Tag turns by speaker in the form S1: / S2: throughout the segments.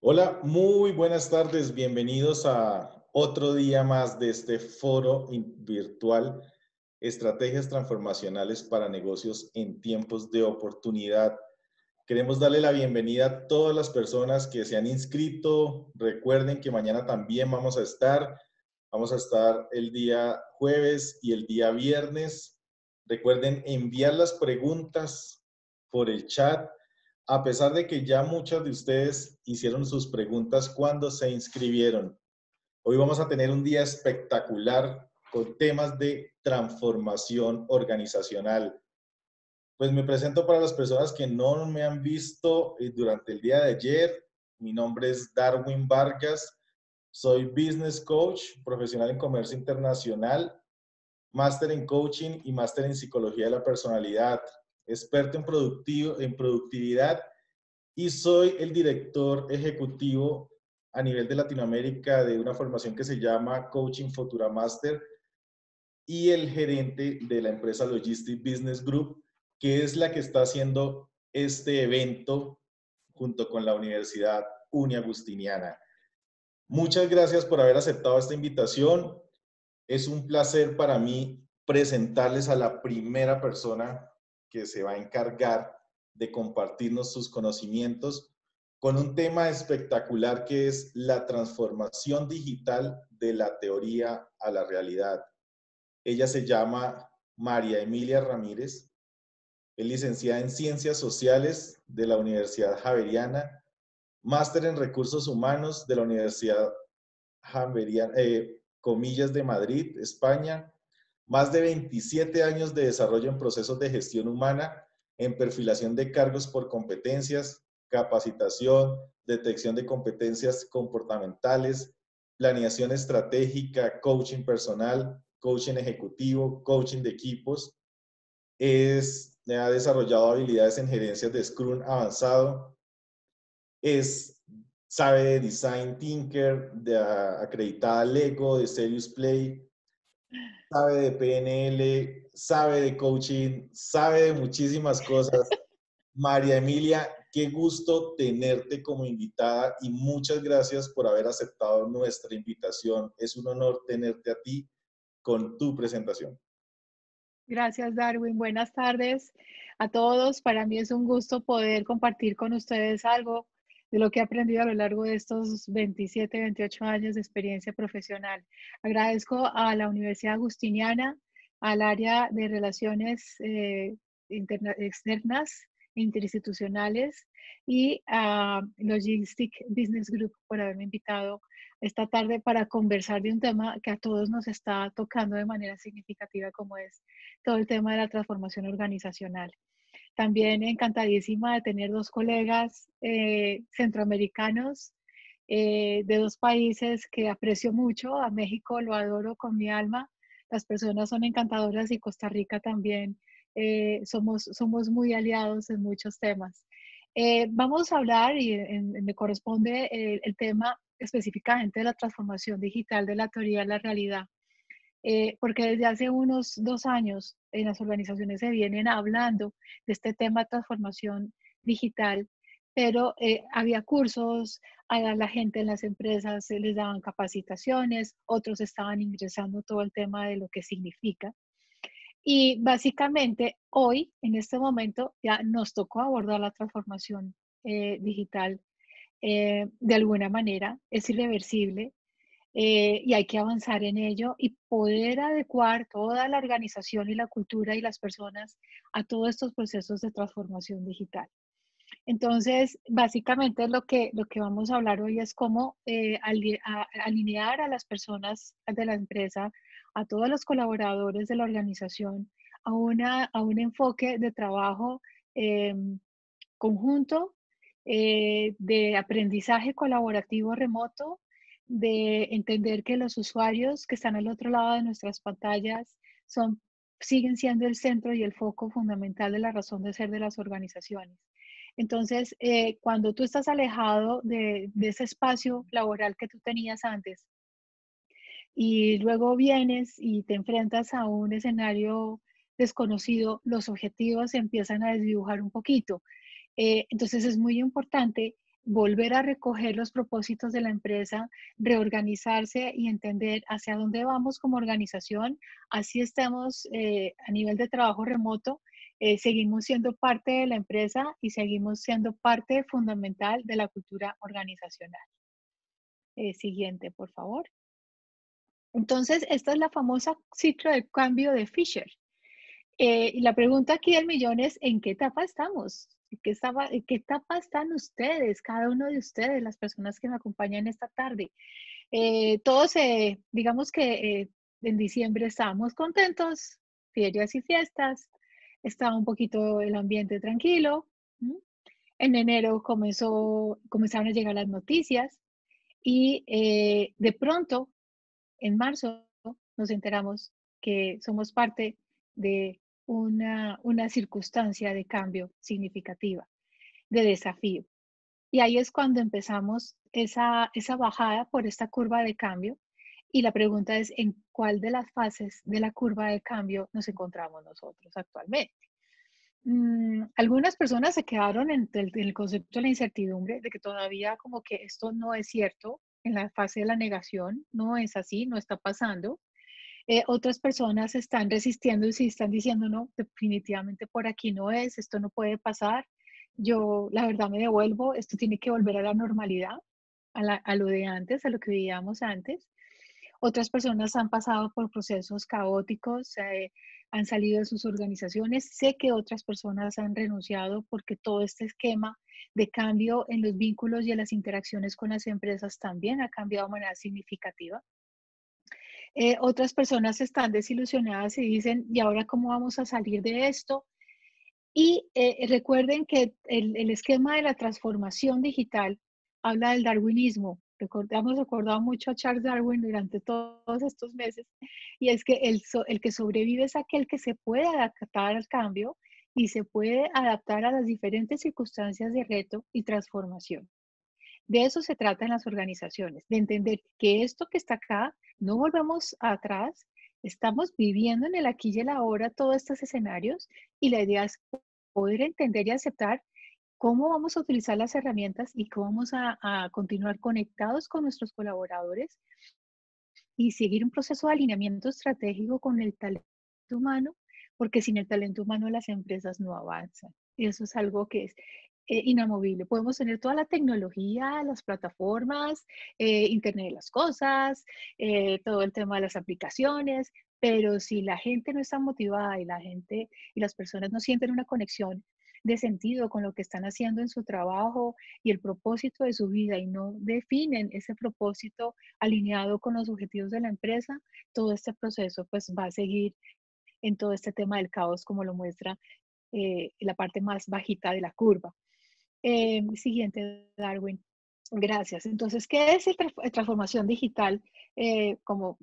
S1: Hola, muy buenas tardes. Bienvenidos a otro día más de este foro virtual, Estrategias Transformacionales para Negocios en Tiempos de Oportunidad. Queremos darle la bienvenida a todas las personas que se han inscrito. Recuerden que mañana también vamos a estar. Vamos a estar el día jueves y el día viernes. Recuerden enviar las preguntas por el chat. A pesar de que ya muchos de ustedes hicieron sus preguntas cuando se inscribieron. Hoy vamos a tener un día espectacular con temas de transformación organizacional. Pues me presento para las personas que no me han visto durante el día de ayer. Mi nombre es Darwin Vargas. Soy Business Coach, profesional en comercio internacional, máster en coaching y máster en psicología de la personalidad, experto en productividad y soy el director ejecutivo a nivel de Latinoamérica de una formación que se llama Coaching Futura Master y el gerente de la empresa Logistic Business Group, que es la que está haciendo este evento junto con la Universidad Uniagustiniana. Muchas gracias por haber aceptado esta invitación. Es un placer para mí presentarles a la primera persona que se va a encargar de compartirnos sus conocimientos con un tema espectacular que es la transformación digital de la teoría a la realidad. Ella se llama María Emilia Ramírez, es licenciada en Ciencias Sociales de la Universidad Javeriana, máster en Recursos Humanos de la Universidad Javeriana, comillas de Madrid, España, más de 27 años de desarrollo en procesos de gestión humana, en perfilación de cargos por competencias, capacitación, detección de competencias comportamentales, planeación estratégica, coaching personal, coaching ejecutivo, coaching de equipos. Ha desarrollado habilidades en gerencias de Scrum avanzado, sabe de Design Thinker, de acreditada Lego, de Serious Play, sabe de PNL, sabe de coaching, sabe de muchísimas cosas. María Emilia, qué gusto tenerte como invitada y muchas gracias por haber aceptado nuestra invitación. Es un honor tenerte a ti con tu presentación.
S2: Gracias, Darwin. Buenas tardes a todos. Para mí es un gusto poder compartir con ustedes algo de lo que he aprendido a lo largo de estos 27, 28 años de experiencia profesional. Agradezco a la Universidad Agustiniana, al área de relaciones externas e interinstitucionales y a Logistic Business Group por haberme invitado esta tarde para conversar de un tema que a todos nos está tocando de manera significativa, como es todo el tema de la transformación organizacional. También encantadísima de tener dos colegas centroamericanos de dos países que aprecio mucho. A México lo adoro con mi alma. Las personas son encantadoras y Costa Rica también. Somos muy aliados en muchos temas. Vamos a hablar, y me corresponde el tema específicamente de la transformación digital de la teoría a la realidad. Porque desde hace unos 2 años en las organizaciones se vienen hablando de este tema de transformación digital, pero había cursos, a la gente en las empresas se les daban capacitaciones, otros estaban ingresando todo el tema de lo que significa. Y básicamente hoy, en este momento, ya nos tocó abordar la transformación digital de alguna manera, es irreversible, y hay que avanzar en ello y poder adecuar toda la organización y la cultura y las personas a todos estos procesos de transformación digital. Entonces, básicamente lo que vamos a hablar hoy es cómo alinear a las personas de la empresa, a todos los colaboradores de la organización, a un enfoque de trabajo eh, conjunto, de aprendizaje colaborativo remoto, de entender que los usuarios que están al otro lado de nuestras pantallas son, siguen siendo el centro y el foco fundamental de la razón de ser de las organizaciones. Entonces, cuando tú estás alejado de ese espacio laboral que tú tenías antes y luego vienes y te enfrentas a un escenario desconocido, los objetivos se empiezan a desdibujar un poquito. Entonces es muy importante volver a recoger los propósitos de la empresa, reorganizarse y entender hacia dónde vamos como organización. Así estemos a nivel de trabajo remoto, seguimos siendo parte de la empresa y seguimos siendo parte fundamental de la cultura organizacional. Siguiente, por favor. Entonces, esta es la famosa ciclo de cambio de Fisher. Y la pregunta aquí del millón es, ¿en qué etapa estamos? En qué etapa están ustedes, cada uno de ustedes, las personas que me acompañan esta tarde? Todos, digamos que en diciembre estábamos contentos, ferias y fiestas, estaba un poquito el ambiente tranquilo. ¿M? En enero comenzaron a llegar las noticias y de pronto, en marzo, nos enteramos que somos parte de una circunstancia de cambio significativa, de desafío. Y ahí es cuando empezamos esa bajada por esta curva de cambio. Y la pregunta es, ¿en cuál de las fases de la curva de cambio nos encontramos nosotros actualmente? Algunas personas se quedaron en el concepto de la incertidumbre, de que todavía como que esto no es cierto, en la fase de la negación, no es así, no está pasando. Otras personas están resistiendo y sí están diciendo, no, definitivamente por aquí no es, esto no puede pasar. Yo, la verdad, me devuelvo, esto tiene que volver a la normalidad, a lo de antes, a lo que vivíamos antes. Otras personas han pasado por procesos caóticos, han salido de sus organizaciones. Sé que otras personas han renunciado porque todo este esquema de cambio en los vínculos y en las interacciones con las empresas también ha cambiado de manera significativa. Otras personas están desilusionadas y dicen, ¿y ahora cómo vamos a salir de esto? Y recuerden que el esquema de la transformación digital habla del darwinismo. Hemos recordado mucho a Charles Darwin durante todos estos meses, y es que el que sobrevive es aquel que se puede adaptar al cambio y se puede adaptar a las diferentes circunstancias de reto y transformación. De eso se trata en las organizaciones, de entender que esto que está acá, no volvemos atrás, estamos viviendo en el aquí y el ahora todos estos escenarios y la idea es poder entender y aceptar cómo vamos a utilizar las herramientas y cómo vamos a continuar conectados con nuestros colaboradores y seguir un proceso de alineamiento estratégico con el talento humano, porque sin el talento humano las empresas no avanzan. Y eso es algo que es inamovible. Podemos tener toda la tecnología, las plataformas, Internet de las cosas, todo el tema de las aplicaciones, pero si la gente no está motivada y la gente y las personas no sienten una conexión de sentido con lo que están haciendo en su trabajo y el propósito de su vida y no definen ese propósito alineado con los objetivos de la empresa, todo este proceso pues va a seguir en todo este tema del caos como lo muestra la parte más bajita de la curva. Siguiente, Darwin. Gracias. Entonces, ¿qué es transformación digital? Como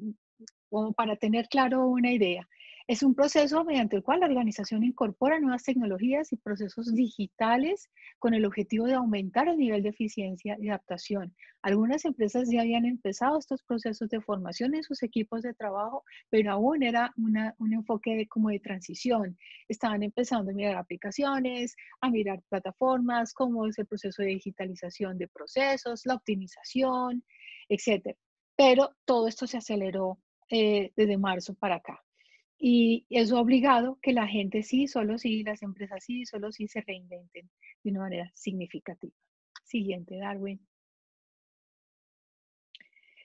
S2: como para tener claro una idea. Es un proceso mediante el cual la organización incorpora nuevas tecnologías y procesos digitales con el objetivo de aumentar el nivel de eficiencia y adaptación. Algunas empresas ya habían empezado estos procesos de formación en sus equipos de trabajo, pero aún era un enfoque como de transición. Estaban empezando a mirar aplicaciones, a mirar plataformas, cómo es el proceso de digitalización de procesos, la optimización, etcétera. Pero todo esto se aceleró desde marzo para acá. Y eso ha obligado que la gente sí, solo sí, las empresas sí, solo sí se reinventen de una manera significativa. Siguiente, Darwin.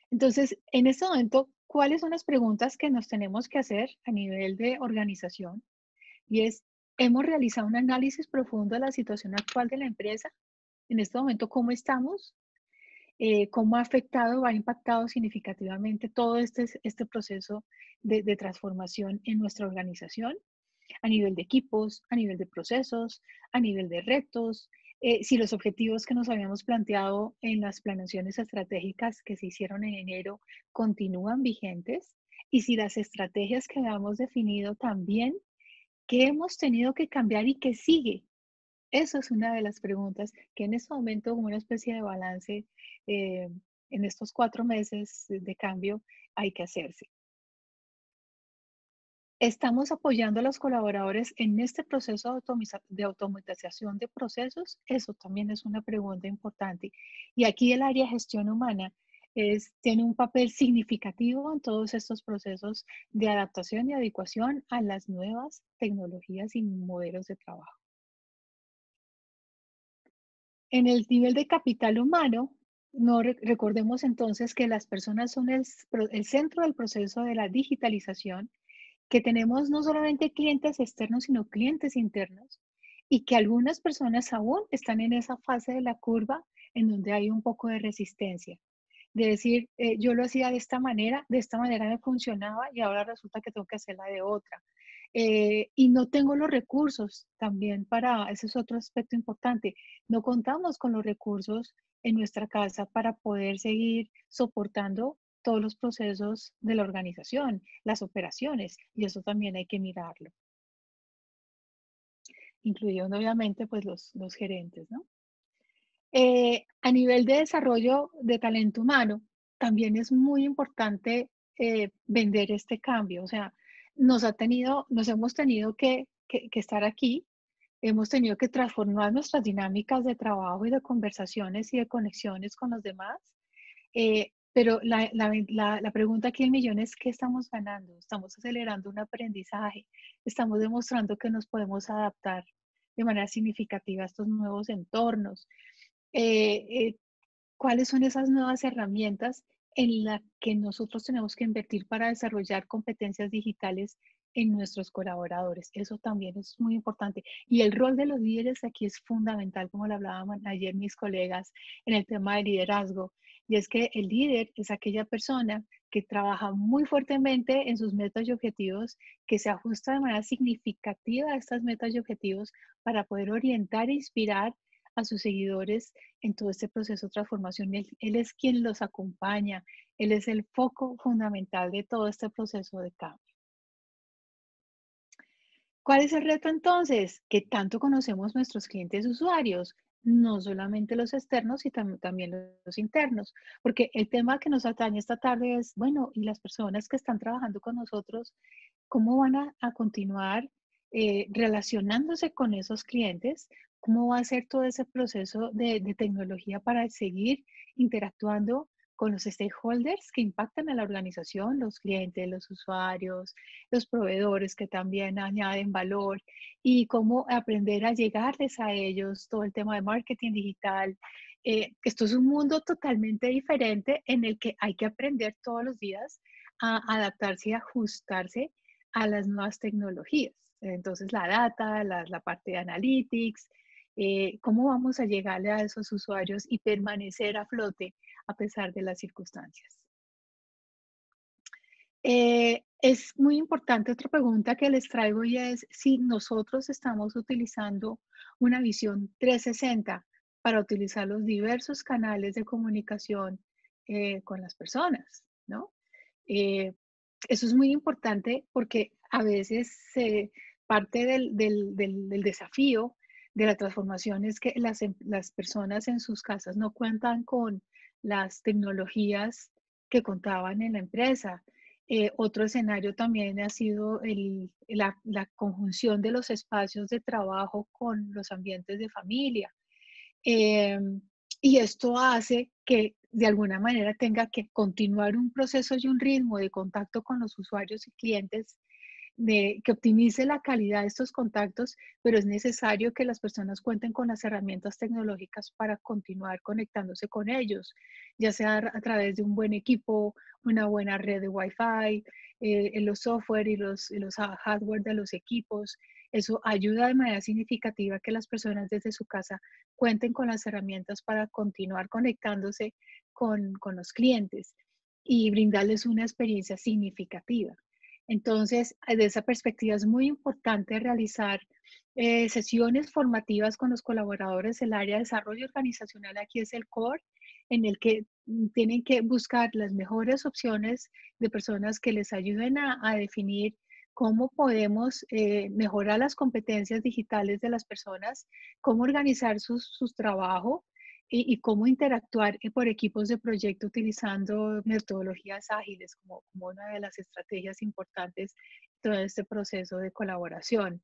S2: Entonces, en este momento, ¿cuáles son las preguntas que nos tenemos que hacer a nivel de organización? Y es, ¿hemos realizado un análisis profundo de la situación actual de la empresa? En este momento, ¿cómo estamos? ¿Cómo ha afectado o ha impactado significativamente todo este proceso de transformación en nuestra organización? A nivel de equipos, a nivel de procesos, a nivel de retos, si los objetivos que nos habíamos planteado en las planeaciones estratégicas que se hicieron en enero continúan vigentes y si las estrategias que habíamos definido también, qué hemos tenido que cambiar y qué sigue. Eso es una de las preguntas que en este momento, como una especie de balance, eh, en estos 4 meses de cambio, hay que hacerse. ¿Estamos apoyando a los colaboradores en este proceso de automatización de procesos? Eso también es una pregunta importante. Y aquí el área de gestión humana tiene un papel significativo en todos estos procesos de adaptación y adecuación a las nuevas tecnologías y modelos de trabajo. En el nivel de capital humano, no recordemos entonces que las personas son el centro del proceso de la digitalización, que tenemos no solamente clientes externos, sino clientes internos, y que algunas personas aún están en esa fase de la curva en donde hay un poco de resistencia. De decir, yo lo hacía de esta manera me funcionaba y ahora resulta que tengo que hacerla de otra. Y no tengo los recursos también ese es otro aspecto importante, no contamos con los recursos en nuestra casa para poder seguir soportando todos los procesos de la organización, las operaciones, y eso también hay que mirarlo, incluyendo obviamente pues los gerentes, ¿no? A nivel de desarrollo de talento humano, también es muy importante vender este cambio. O sea, nos hemos tenido que estar aquí, hemos tenido que transformar nuestras dinámicas de trabajo y de conversaciones y de conexiones con los demás. Pero la pregunta aquí el millón es, ¿qué estamos ganando? Estamos acelerando un aprendizaje, estamos demostrando que nos podemos adaptar de manera significativa a estos nuevos entornos. eh, eh, ¿Cuáles son esas nuevas herramientas en las que nosotros tenemos que invertir para desarrollar competencias digitales en nuestros colaboradores? Eso también es muy importante. Y el rol de los líderes aquí es fundamental, como lo hablaban ayer mis colegas en el tema de liderazgo. Y es que el líder es aquella persona que trabaja muy fuertemente en sus metas y objetivos, que se ajusta de manera significativa a estas metas y objetivos para poder orientar e inspirar a sus seguidores en todo este proceso de transformación. Él es quien los acompaña, él es el foco fundamental de todo este proceso de cambio. ¿Cuál es el reto entonces? Que tanto conocemos nuestros clientes usuarios, no solamente los externos, sino también los internos, porque el tema que nos atañe esta tarde es, bueno, y las personas que están trabajando con nosotros, ¿cómo van a continuar relacionándose con esos clientes? ¿Cómo va a ser todo ese proceso de tecnología para seguir interactuando con los stakeholders que impactan a la organización, los clientes, los usuarios, los proveedores que también añaden valor y cómo aprender a llegarles a ellos, todo el tema de marketing digital? Esto es un mundo totalmente diferente en el que hay que aprender todos los días a adaptarse y ajustarse a las nuevas tecnologías. Entonces, la data, la parte de analytics, cómo vamos a llegarle a esos usuarios y permanecer a flote a pesar de las circunstancias. Es muy importante otra pregunta que les traigo y es si nosotros estamos utilizando una visión 360 para utilizar los diversos canales de comunicación con las personas, ¿no? Eh, Eso es muy importante porque a veces parte del desafío de la transformación es que las personas en sus casas no cuentan con las tecnologías que contaban en la empresa. Otro escenario también ha sido la conjunción de los espacios de trabajo con los ambientes de familia. Em, y esto hace que de alguna manera tenga que continuar un proceso y un ritmo de contacto con los usuarios y clientes que optimice la calidad de estos contactos, pero es necesario que las personas cuenten con las herramientas tecnológicas para continuar conectándose con ellos, ya sea a través de un buen equipo, una buena red de Wi-Fi, en los software y los hardware de los equipos. Eso ayuda de manera significativa a que las personas desde su casa cuenten con las herramientas para continuar conectándose con los clientes y brindarles una experiencia significativa. Entonces, de esa perspectiva es muy importante realizar sesiones formativas con los colaboradores. El área de desarrollo organizacional aquí es el core, en el que tienen que buscar las mejores opciones de personas que les ayuden a definir cómo podemos mejorar las competencias digitales de las personas, cómo organizar su trabajo y cómo interactuar por equipos de proyecto utilizando metodologías ágiles como una de las estrategias importantes de todo este proceso de colaboración.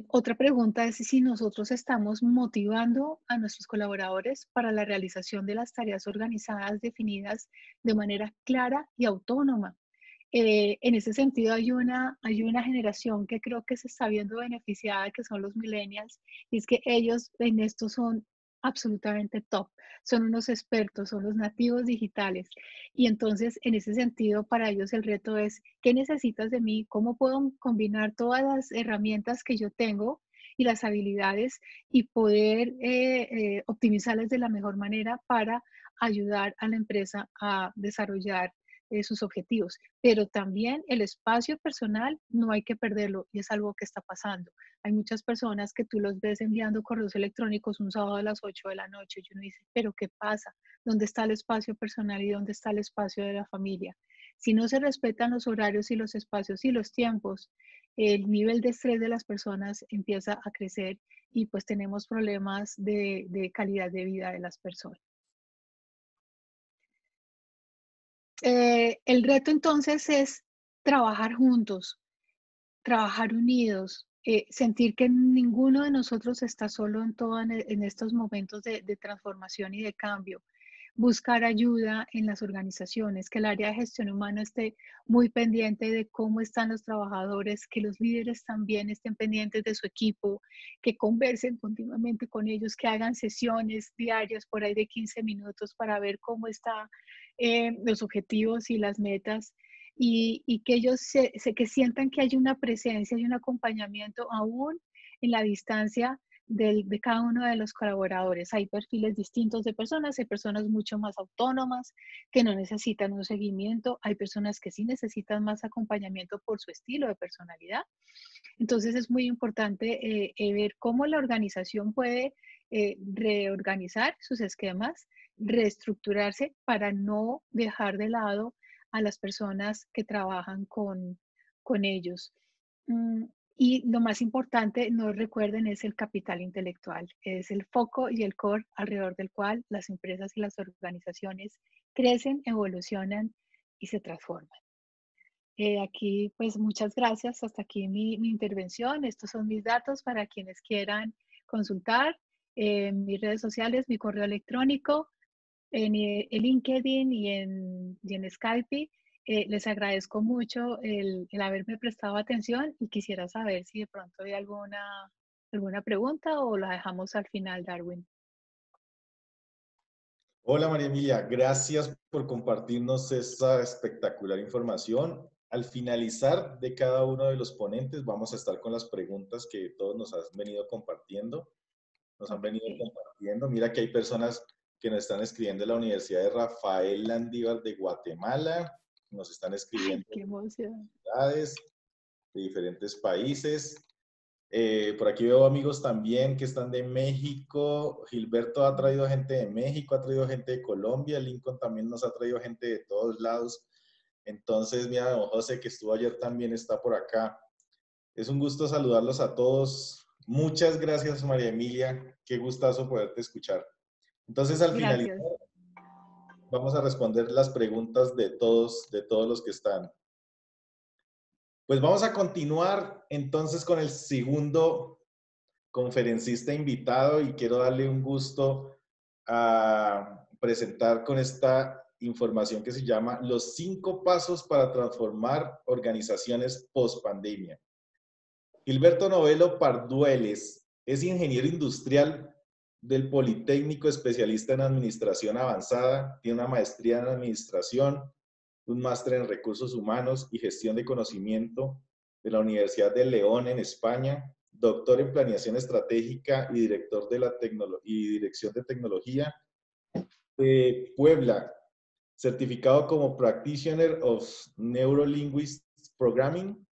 S2: Otra pregunta es si nosotros estamos motivando a nuestros colaboradores para la realización de las tareas organizadas definidas de manera clara y autónoma. En ese sentido, hay una generación que creo que se está viendo beneficiada, que son los millennials, y es que ellos en esto son absolutamente top, son unos expertos, son los nativos digitales. Y entonces, en ese sentido, para ellos el reto es, ¿qué necesitas de mí? ¿Cómo puedo combinar todas las herramientas que yo tengo y las habilidades y poder optimizarlas de la mejor manera para ayudar a la empresa a desarrollar sus objetivos? Pero también el espacio personal no hay que perderlo y es algo que está pasando. Hay muchas personas que tú los ves enviando correos electrónicos un sábado a las 8 de la noche y uno dice, pero ¿qué pasa? ¿Dónde está el espacio personal y dónde está el espacio de la familia? Si no se respetan los horarios y los espacios y los tiempos, el nivel de estrés de las personas empieza a crecer y pues tenemos problemas de calidad de vida de las personas. El reto entonces es trabajar juntos, trabajar unidos, sentir que ninguno de nosotros está solo en estos momentos de transformación y de cambio. Buscar ayuda en las organizaciones, que el área de gestión humana esté muy pendiente de cómo están los trabajadores, que los líderes también estén pendientes de su equipo, que conversen continuamente con ellos, que hagan sesiones diarias por ahí de 15 minutos para ver cómo están los objetivos y las metas y que ellos que sientan que hay una presencia y un acompañamiento aún en la distancia de cada uno de los colaboradores. Hay perfiles distintos de personas, hay personas mucho más autónomas que no necesitan un seguimiento, hay personas que sí necesitan más acompañamiento por su estilo de personalidad. Entonces es muy importante ver cómo la organización puede reorganizar sus esquemas, reestructurarse para no dejar de lado a las personas que trabajan con ellos. Mm, y lo más importante, no recuerden, es el capital intelectual, es el foco y el core alrededor del cual las empresas y las organizaciones crecen, evolucionan y se transforman. Aquí, pues muchas gracias. Hasta aquí mi intervención. Estos son mis datos para quienes quieran consultar. Mis redes sociales, mi correo electrónico, en LinkedIn y en Skype. Les agradezco mucho el haberme prestado atención y quisiera saber si de pronto hay alguna pregunta o la dejamos al final, Darwin.
S1: Hola María Emilia, gracias por compartirnos esta espectacular información. Al finalizar de cada uno de los ponentes vamos a estar con las preguntas que todos nos han venido compartiendo. Nos han
S2: Ok.
S1: venido compartiendo. Mira que hay personas que nos están escribiendo de la Universidad de Rafael Landívar de Guatemala. Nos están
S2: Ay,
S1: escribiendo
S2: qué emoción.
S1: de ciudades, de diferentes países. Por aquí veo amigos también que están de México. Gilberto ha traído gente de México, ha traído gente de Colombia. Lincoln también nos ha traído gente de todos lados. Entonces, mira, don José, que estuvo ayer, también está por acá. Es un gusto saludarlos a todos. Muchas gracias, María Emilia. Qué gustazo poderte escuchar. Entonces, al finalizar,
S2: Gracias.
S1: vamos a responder las preguntas de todos los que están. Pues vamos a continuar entonces con el segundo conferencista invitado y quiero darle un gusto a presentar con esta información que se llama Los 5 pasos para transformar organizaciones post pandemia. Gilberto Novelo Pardueles es ingeniero industrial del Politécnico, especialista en administración avanzada, tiene una maestría en administración, un máster en recursos humanos y gestión de conocimiento de la Universidad de León en España, doctor en planeación estratégica y director de la dirección de tecnología de Puebla. certificado como Practitioner of Neurolinguistic Programming,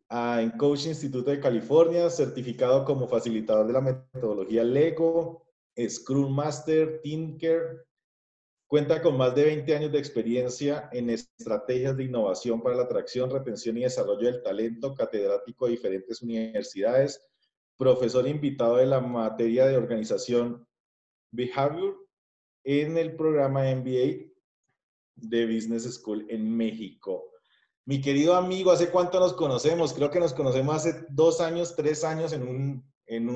S1: en Coach Instituto de California, certificado como facilitador de la metodología Lego, Scrum Master, Tinker. Cuenta con más de 20 años de experiencia en estrategias de innovación para la atracción, retención y desarrollo del talento, catedrático de diferentes universidades, profesor invitado de la materia de organización Behavior en el programa MBA de Business School en México. Mi querido amigo, ¿hace cuánto nos conocemos? Creo que nos conocemos hace 2 años, 3 años en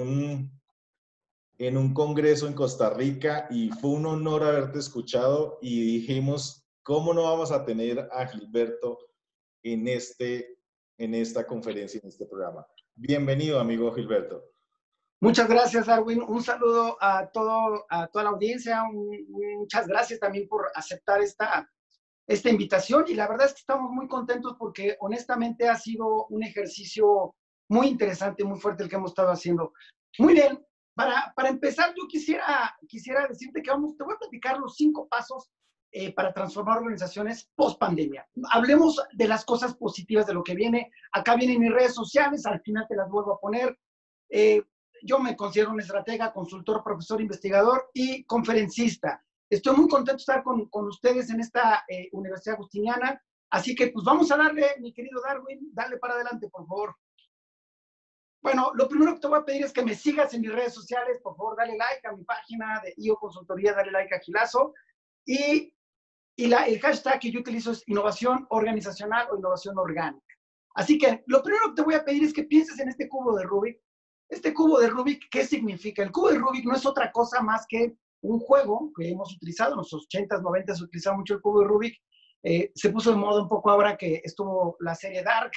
S1: un congreso en Costa Rica y fue un honor haberte escuchado y dijimos, ¿cómo no vamos a tener a Gilberto en esta conferencia, en este programa? Bienvenido, amigo Gilberto.
S3: Muchas gracias, Darwin. Un saludo a toda la audiencia. Muchas gracias también por aceptar esta invitación. Y la verdad es que estamos muy contentos porque honestamente ha sido un ejercicio muy interesante, muy fuerte el que hemos estado haciendo. Muy bien. Para empezar, yo quisiera decirte que te voy a platicar los 5 pasos para transformar organizaciones post pandemia. Hablemos de las cosas positivas de lo que viene. Acá vienen mis redes sociales, al final te las vuelvo a poner. Yo me considero un estratega, consultor, profesor, investigador y conferencista. Estoy muy contento de estar con ustedes en esta Universidad Agustiniana. Así que pues vamos a darle, mi querido Darwin, dale para adelante, por favor. Bueno, lo primero que te voy a pedir es que me sigas en mis redes sociales. Por favor, dale like a mi página de IO Consultoría, dale like a Gilazo. Y el hashtag que yo utilizo es innovación organizacional o innovación orgánica. Así que lo primero que te voy a pedir es que pienses en este cubo de Rubik. Este cubo de Rubik, ¿qué significa? El cubo de Rubik no es otra cosa más que un juego que hemos utilizado. En los 80s, 90s se utilizaba mucho el cubo de Rubik. Se puso de moda un poco ahora que estuvo la serie Dark,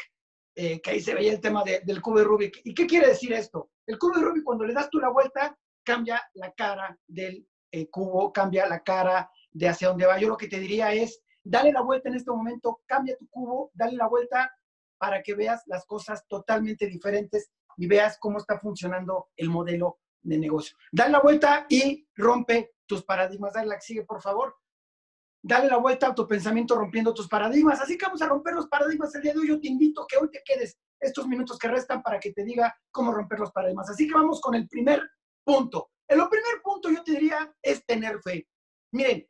S3: que ahí se veía el tema del cubo de Rubik. ¿Y qué quiere decir esto? El cubo de Rubik, cuando le das tú la vuelta, cambia la cara del cubo, cambia la cara de hacia dónde va. Yo lo que te diría es, dale la vuelta en este momento, cambia tu cubo, dale la vuelta para que veas las cosas totalmente diferentes y veas cómo está funcionando el modelo de negocio. Dale la vuelta y rompe tus paradigmas. Dale la que sigue, por favor. Dale la vuelta a tu pensamiento rompiendo tus paradigmas. Así que vamos a romper los paradigmas el día de hoy. Yo te invito a que hoy te quedes estos minutos que restan para que te diga cómo romper los paradigmas. Así que vamos con el primer punto. El primer punto yo te diría es tener fe. Miren,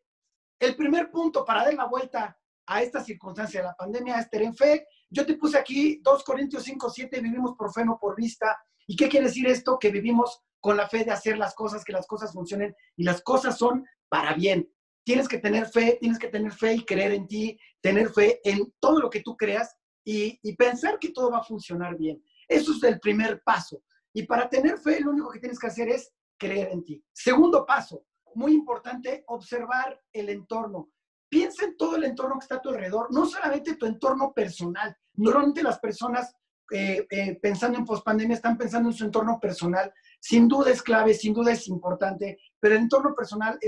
S3: el primer punto para dar la vuelta a esta circunstancia de la pandemia es tener fe. Yo te puse aquí 2 Corintios 5:7, vivimos por fe, no por vista. ¿Y qué quiere decir esto? Que vivimos con la fe de hacer las cosas, que las cosas funcionen y las cosas son para bien. Tienes que tener fe y creer en ti, tener fe en todo lo que tú creas y pensar que todo va a funcionar bien. Eso es el primer paso. Y para tener fe, lo único que tienes que hacer es creer en ti. Segundo paso, muy importante, observar el entorno. Piensa en todo el entorno que está a tu alrededor, no solamente tu entorno personal. Normalmente las personas pensando en pospandemia están pensando en su entorno personal. Sin duda es clave, sin duda es importante, pero el entorno personal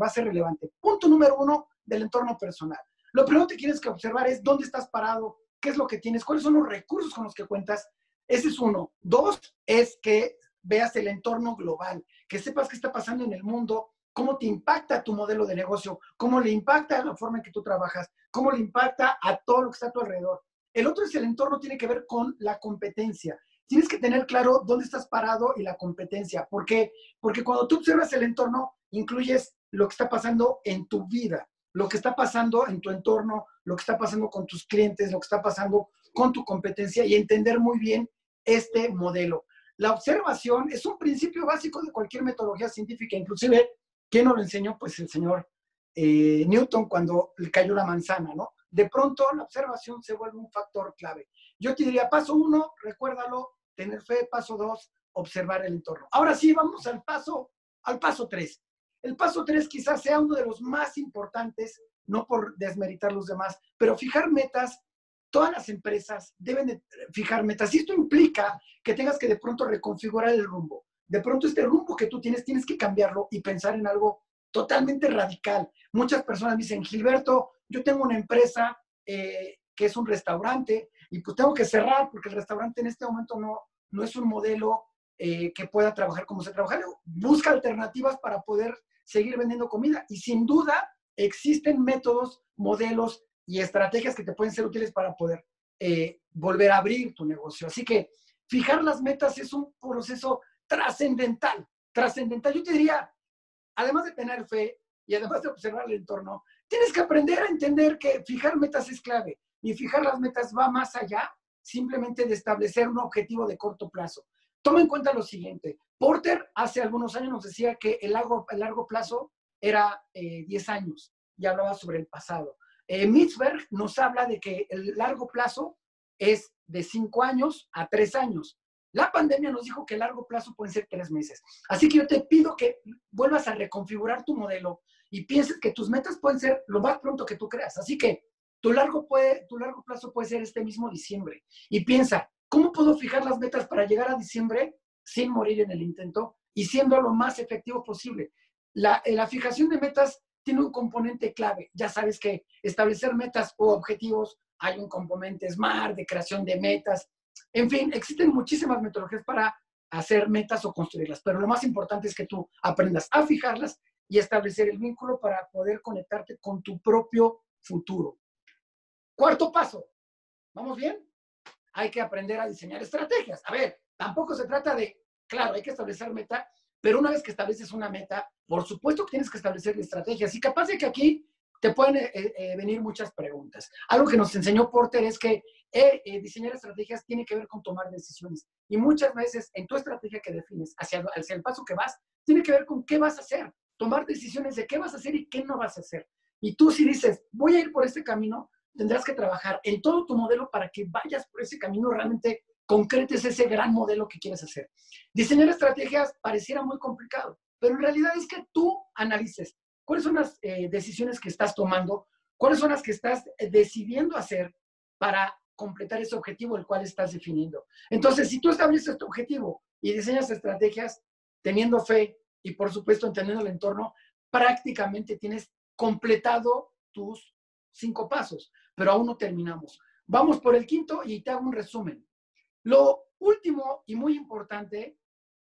S3: va a ser relevante. Punto número 1 del entorno personal. Lo primero que tienes que observar es dónde estás parado, qué es lo que tienes, cuáles son los recursos con los que cuentas. Ese es 1. 2 es que veas el entorno global, que sepas qué está pasando en el mundo, cómo te impacta tu modelo de negocio, cómo le impacta la forma en que tú trabajas, cómo le impacta a todo lo que está a tu alrededor. El otro es el entorno, tiene que ver con la competencia. Tienes que tener claro dónde estás parado y la competencia. ¿Por qué? Porque cuando tú observas el entorno, incluyes lo que está pasando en tu vida, lo que está pasando en tu entorno, lo que está pasando con tus clientes, lo que está pasando con tu competencia y entender muy bien este modelo. La observación es un principio básico de cualquier metodología científica, inclusive, ¿quién nos lo enseñó? Pues el señor Newton cuando le cayó la manzana, ¿no? De pronto la observación se vuelve un factor clave. Yo te diría, paso 1, recuérdalo, tener fe. Paso 2, observar el entorno. Ahora sí, vamos al paso 3. El paso 3 quizás sea uno de los más importantes, no por desmeritar los demás, pero fijar metas. Todas las empresas deben de fijar metas y esto implica que tengas que de pronto reconfigurar el rumbo. De pronto este rumbo que tú tienes que cambiarlo y pensar en algo totalmente radical. Muchas personas me dicen, Gilberto, yo tengo una empresa que es un restaurante y pues tengo que cerrar porque el restaurante en este momento no es un modelo que pueda trabajar como se trabaja. Busca alternativas para poder seguir vendiendo comida y sin duda existen métodos, modelos y estrategias que te pueden ser útiles para poder volver a abrir tu negocio. Así que fijar las metas es un proceso trascendental, trascendental. Yo te diría, además de tener fe y además de observar el entorno, tienes que aprender a entender que fijar metas es clave. Y fijar las metas va más allá simplemente de establecer un objetivo de corto plazo. Toma en cuenta lo siguiente. Porter hace algunos años nos decía que el largo plazo era 10 años y hablaba sobre el pasado. Mitzberg nos habla de que el largo plazo es de 5 años a 3 años. La pandemia nos dijo que el largo plazo pueden ser 3 meses. Así que yo te pido que vuelvas a reconfigurar tu modelo y pienses que tus metas pueden ser lo más pronto que tú creas. Así que tu largo plazo puede ser este mismo diciembre. Y piensa, ¿cómo puedo fijar las metas para llegar a diciembre sin morir en el intento y siendo lo más efectivo posible? La fijación de metas tiene un componente clave. Ya sabes que establecer metas o objetivos, hay un componente SMART de creación de metas. En fin, existen muchísimas metodologías para hacer metas o construirlas, pero lo más importante es que tú aprendas a fijarlas y establecer el vínculo para poder conectarte con tu propio futuro. Cuarto paso, ¿vamos bien? Hay que aprender a diseñar estrategias. A ver, tampoco se trata de, claro, hay que establecer meta, pero una vez que estableces una meta, por supuesto que tienes que establecer estrategias. Y capaz de que aquí te pueden venir muchas preguntas. Algo que nos enseñó Porter es que diseñar estrategias tiene que ver con tomar decisiones. Y muchas veces en tu estrategia que defines hacia el paso que vas, tiene que ver con qué vas a hacer. Tomar decisiones de qué vas a hacer y qué no vas a hacer. Y tú si dices, voy a ir por este camino, tendrás que trabajar en todo tu modelo para que vayas por ese camino, realmente concretes ese gran modelo que quieres hacer. Diseñar estrategias pareciera muy complicado, pero en realidad es que tú analices cuáles son las decisiones que estás tomando, cuáles son las que estás decidiendo hacer para completar ese objetivo el cual estás definiendo. Entonces, si tú estableces tu objetivo y diseñas estrategias teniendo fe y por supuesto entendiendo el entorno, prácticamente tienes completado tus 5 pasos, pero aún no terminamos. Vamos por el quinto y te hago un resumen. Lo último y muy importante,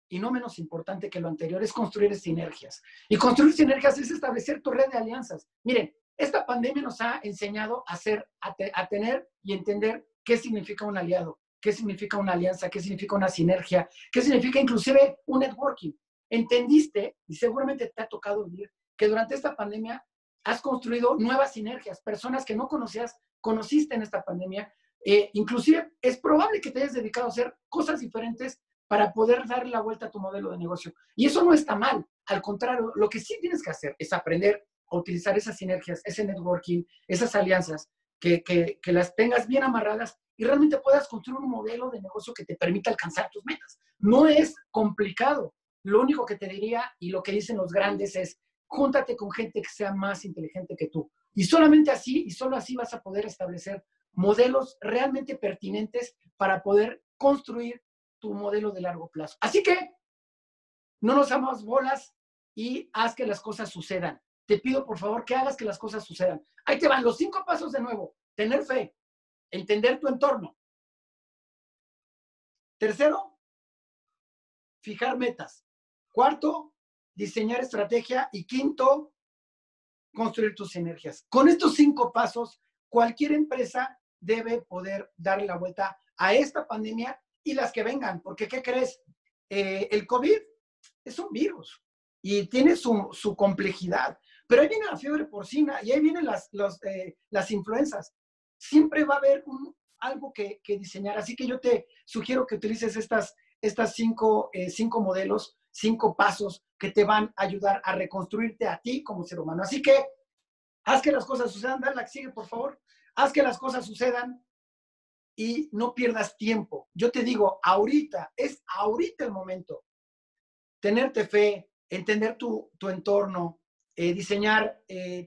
S3: y no menos importante que lo anterior, es construir sinergias. Y construir sinergias es establecer tu red de alianzas. Miren, esta pandemia nos ha enseñado a tener y entender qué significa un aliado, qué significa una alianza, qué significa una sinergia, qué significa inclusive un networking. Entendiste, y seguramente te ha tocado vivir, que durante esta pandemia has construido nuevas sinergias, personas que no conocías, conociste en esta pandemia. Inclusive es probable que te hayas dedicado a hacer cosas diferentes para poder darle la vuelta a tu modelo de negocio. Y eso no está mal. Al contrario, lo que sí tienes que hacer es aprender a utilizar esas sinergias, ese networking, esas alianzas, que las tengas bien amarradas y realmente puedas construir un modelo de negocio que te permita alcanzar tus metas. No es complicado. Lo único que te diría y lo que dicen los grandes es, júntate con gente que sea más inteligente que tú. Y solamente así, y solo así vas a poder establecer modelos realmente pertinentes para poder construir tu modelo de largo plazo. Así que no nos damos bolas y haz que las cosas sucedan. Te pido, por favor, que hagas que las cosas sucedan. Ahí te van los 5 pasos de nuevo. Tener fe, entender tu entorno. Tercero, fijar metas. Cuarto, diseñar estrategia. Y quinto, construir tus sinergias. Con estos 5 pasos, cualquier empresa debe poder darle la vuelta a esta pandemia y las que vengan. Porque, ¿qué crees? El COVID es un virus y tiene su complejidad. Pero ahí viene la fiebre porcina y ahí vienen las influencias. Siempre va a haber algo que diseñar. Así que yo te sugiero que utilices estas 5 modelos, 5 pasos que te van a ayudar a reconstruirte a ti como ser humano. Así que haz que las cosas sucedan. Dale la que sigue, por favor. Haz que las cosas sucedan y no pierdas tiempo. Yo te digo, es ahorita el momento. Tenerte fe, entender tu entorno, diseñar,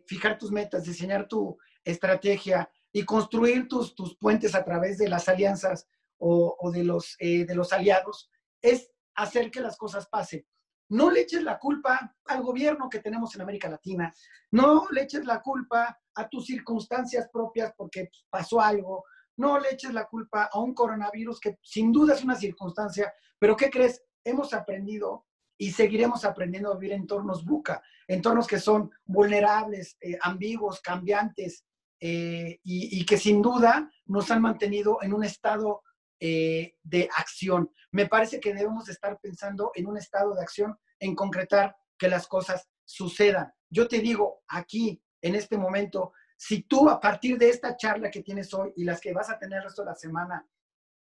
S3: fijar tus metas, diseñar tu estrategia y construir tus puentes a través de las alianzas o de los aliados, es hacer que las cosas pasen. No le eches la culpa al gobierno que tenemos en América Latina, no le eches la culpa a tus circunstancias propias porque pasó algo, no le eches la culpa a un coronavirus que sin duda es una circunstancia, pero ¿qué crees? Hemos aprendido y seguiremos aprendiendo a vivir en entornos VUCA, entornos que son vulnerables, ambiguos, cambiantes, y que sin duda nos han mantenido en un estado de acción. Me parece que debemos estar pensando en un estado de acción, en concretar que las cosas sucedan. Yo te digo aquí, en este momento, si tú a partir de esta charla que tienes hoy y las que vas a tener el resto de la semana,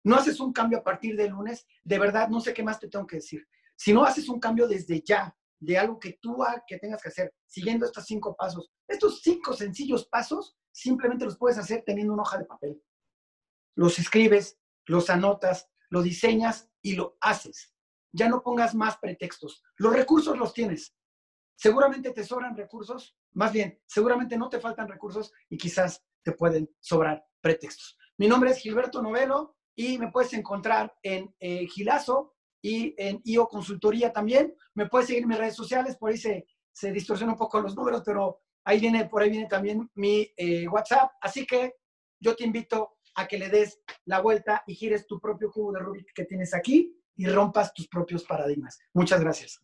S3: no haces un cambio a partir del lunes, de verdad no sé qué más te tengo que decir. Si no haces un cambio desde ya, de algo que tú que tengas que hacer, siguiendo estos 5 pasos, estos 5 sencillos pasos, simplemente los puedes hacer teniendo una hoja de papel. Los escribes, los anotas, lo diseñas y lo haces. Ya no pongas más pretextos. Los recursos los tienes. Seguramente te sobran recursos, más bien, seguramente no te faltan recursos y quizás te pueden sobrar pretextos. Mi nombre es Gilberto Novelo y me puedes encontrar en Gilazo y en IO Consultoría también. Me puedes seguir en mis redes sociales, por ahí se distorsionan un poco los números, pero por ahí viene también mi WhatsApp. Así que yo te invito a que le des la vuelta y gires tu propio cubo de Rubik que tienes aquí y rompas tus propios paradigmas. Muchas gracias.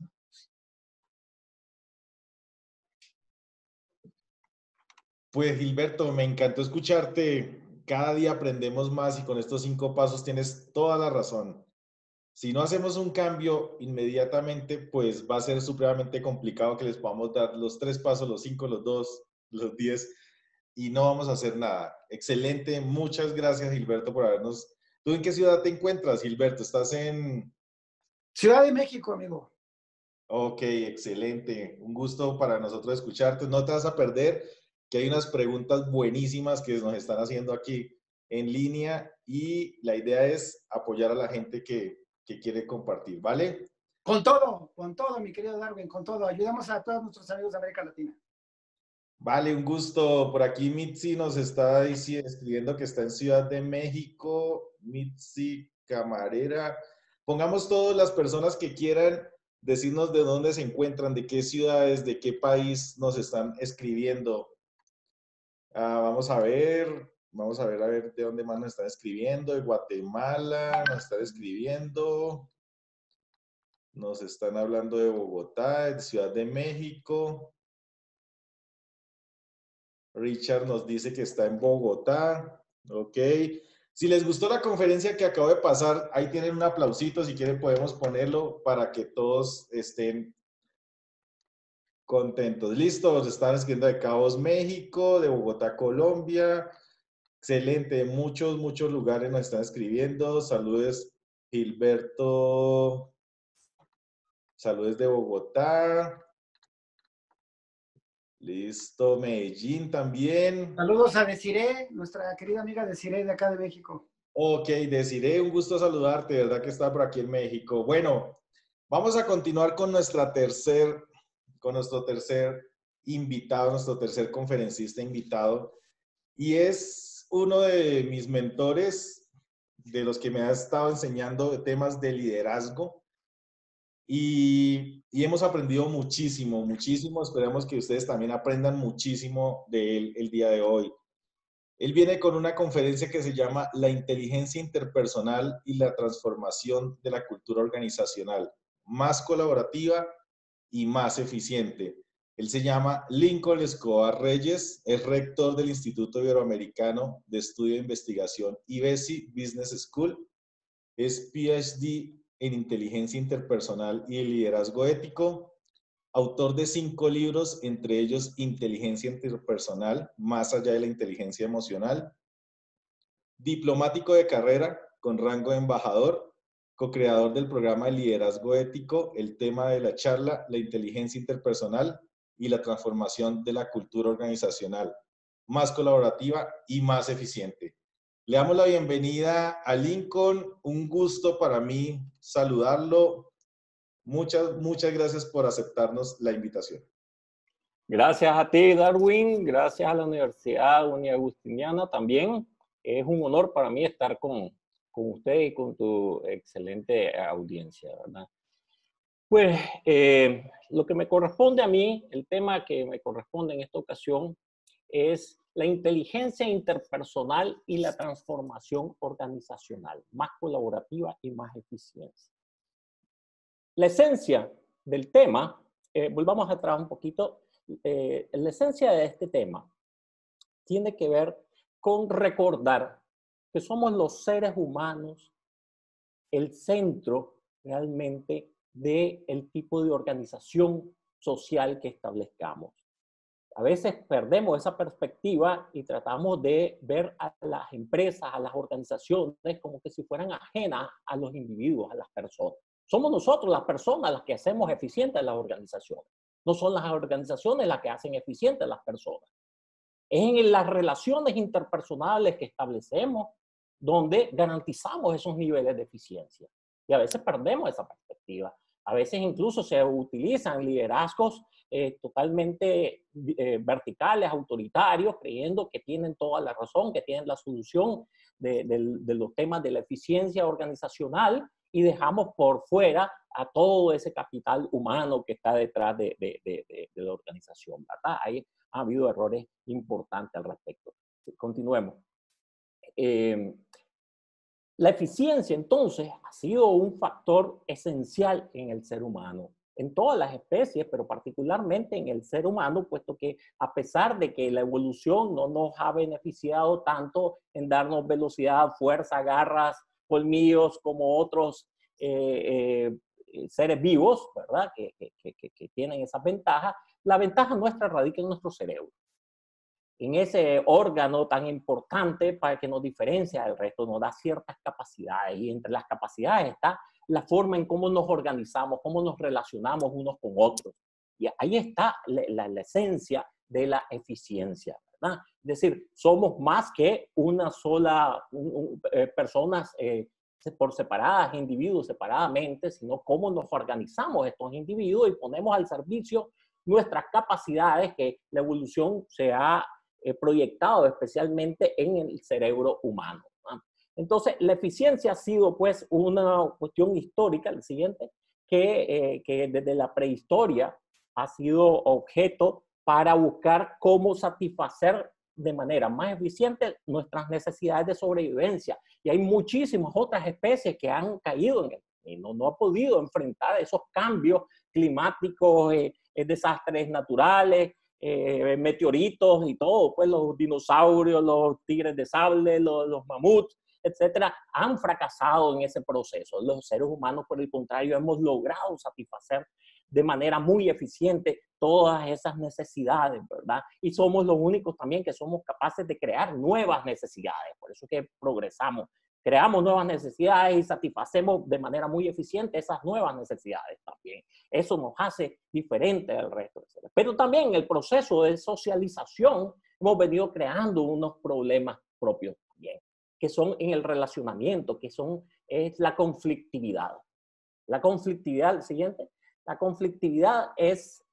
S1: Pues Gilberto, me encantó escucharte. Cada día aprendemos más y con estos 5 pasos tienes toda la razón. Si no hacemos un cambio inmediatamente, pues va a ser supremamente complicado que les podamos dar los 3 pasos, los 5, los 2, los 10 y no vamos a hacer nada. Excelente, muchas gracias Gilberto por habernos... ¿Tú en qué ciudad te encuentras, Gilberto? ¿Estás en...?
S3: Ciudad de México, amigo.
S1: Ok, excelente. Un gusto para nosotros escucharte. No te vas a perder que hay unas preguntas buenísimas que nos están haciendo aquí en línea y la idea es apoyar a la gente que quiere compartir, ¿vale?
S3: Con todo, mi querido Darwin, con todo. Ayudamos a todos nuestros amigos de América Latina.
S1: Vale, un gusto. Por aquí Mitzi nos está escribiendo que está en Ciudad de México. Mitzi Camarera. Pongamos todas las personas que quieran decirnos de dónde se encuentran, de qué ciudades, de qué país nos están escribiendo. Vamos a ver de dónde más nos están escribiendo. De Guatemala nos están escribiendo. Nos están hablando de Bogotá, de Ciudad de México. Richard nos dice que está en Bogotá. Ok. Si les gustó la conferencia que acabo de pasar, ahí tienen un aplausito. Si quieren podemos ponerlo para que todos estén contentos. Listo, nos están escribiendo de Cabos, México, de Bogotá, Colombia. Excelente, muchos lugares nos están escribiendo. Saludos, Gilberto. Saludos de Bogotá. Listo, Medellín también.
S3: Saludos a Desiree, nuestra querida amiga Desiree de acá de México.
S1: Ok, Desiree, un gusto saludarte, ¿verdad que está por aquí en México? Bueno, vamos a continuar con nuestro tercer invitado, nuestro tercer conferencista invitado, y es uno de mis mentores, de los que me ha estado enseñando temas de liderazgo, y hemos aprendido muchísimo. Esperamos que ustedes también aprendan muchísimo de él el día de hoy. Él viene con una conferencia que se llama La inteligencia interpersonal y la transformación de la cultura organizacional, más colaborativa y más eficiente. Él se llama Lincoln Escobar Reyes, es rector del Instituto Iberoamericano de Estudio e Investigación IBESI Business School, es PhD en inteligencia interpersonal y liderazgo ético, autor de 5 libros, entre ellos Inteligencia Interpersonal, más allá de la inteligencia emocional, diplomático de carrera con rango de embajador, co-creador del programa de liderazgo ético, el tema de la charla, la inteligencia interpersonal y la transformación de la cultura organizacional, más colaborativa y más eficiente. Le damos la bienvenida a Lincoln, un gusto para mí saludarlo. Muchas gracias por aceptarnos la invitación.
S4: Gracias a ti, Darwin. Gracias a la Universidad Uniagustiniana también. Es un honor para mí estar con usted y con tu excelente audiencia, ¿verdad? Pues lo que me corresponde a mí, el tema que me corresponde en esta ocasión es la inteligencia interpersonal y la transformación organizacional, más colaborativa y más eficiente. La esencia del tema, volvamos atrás un poquito. La esencia de este tema tiene que ver con recordar que somos los seres humanos el centro realmente del tipo de organización social que establezcamos. A veces perdemos esa perspectiva y tratamos de ver a las empresas, a las organizaciones, como que si fueran ajenas a los individuos, a las personas. Somos nosotros, las personas, las que hacemos eficientes las organizaciones. No son las organizaciones las que hacen eficientes las personas. Es en las relaciones interpersonales que establecemos donde garantizamos esos niveles de eficiencia. Y a veces perdemos esa perspectiva. A veces incluso se utilizan liderazgos totalmente verticales, autoritarios, creyendo que tienen toda la razón, que tienen la solución de los temas de la eficiencia organizacional, y dejamos por fuera a todo ese capital humano que está detrás de la organización, ¿verdad? Ha habido errores importantes al respecto. Continuemos. La eficiencia, entonces, ha sido un factor esencial en el ser humano, en todas las especies, pero particularmente en el ser humano, puesto que a pesar de que la evolución no nos ha beneficiado tanto en darnos velocidad, fuerza, garras, colmillos, como otros seres vivos, ¿verdad? Que tienen esas ventajas, la ventaja nuestra radica en nuestro cerebro, en ese órgano tan importante para que nos diferencia del resto, nos da ciertas capacidades, y entre las capacidades está la forma en cómo nos organizamos, cómo nos relacionamos unos con otros. Y ahí está la esencia de la eficiencia, ¿verdad? Es decir, somos más que una sola personas por separadas, individuos separadamente, sino cómo nos organizamos estos individuos y ponemos al servicio nuestras capacidades que la evolución se ha proyectado especialmente en el cerebro humano, ¿no? Entonces, la eficiencia ha sido pues una cuestión histórica, el siguiente, que desde la prehistoria ha sido objeto para buscar cómo satisfacer de manera más eficiente nuestras necesidades de sobrevivencia. Y hay muchísimas otras especies que han caído en él y no han podido enfrentar esos cambios climáticos, desastres naturales, meteoritos y todo, pues los dinosaurios, los tigres de sable, los mamuts, etcétera, han fracasado en ese proceso. Los seres humanos, por el contrario, hemos logrado satisfacer de manera muy eficiente todas esas necesidades, ¿verdad? Y somos los únicos también que somos capaces de crear nuevas necesidades, por eso que progresamos. Creamos nuevas necesidades y satisfacemos de manera muy eficiente esas nuevas necesidades también. Eso nos hace diferente del resto. Pero también en el proceso de socialización hemos venido creando unos problemas propios también, que son en el relacionamiento, es la conflictividad. La conflictividad, el siguiente. La conflictividad es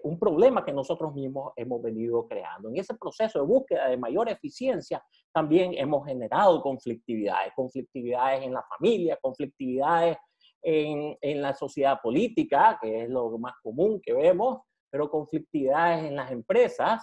S4: un problema que nosotros mismos hemos venido creando. En ese proceso de búsqueda de mayor eficiencia, también hemos generado conflictividades en la familia, conflictividades en la sociedad política, que es lo más común que vemos, pero conflictividades en las empresas,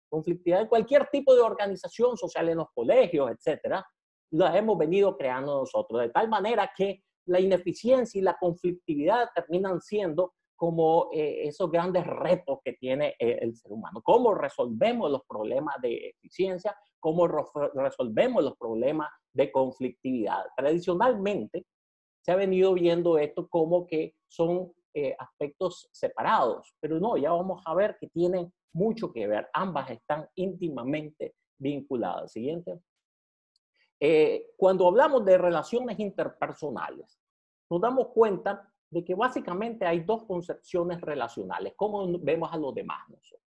S4: conflictividad en cualquier tipo de organización social, en los colegios, etcétera, las hemos venido creando nosotros, de tal manera que la ineficiencia y la conflictividad terminan siendo como esos grandes retos que tiene el ser humano. ¿Cómo resolvemos los problemas de eficiencia? ¿Cómo resolvemos los problemas de conflictividad? Tradicionalmente se ha venido viendo esto como que son aspectos separados, pero no, ya vamos a ver que tienen mucho que ver. Ambas están íntimamente vinculadas. Siguiente. Cuando hablamos de relaciones interpersonales, nos damos cuenta de que básicamente hay dos concepciones relacionales. ¿Cómo vemos a los demás nosotros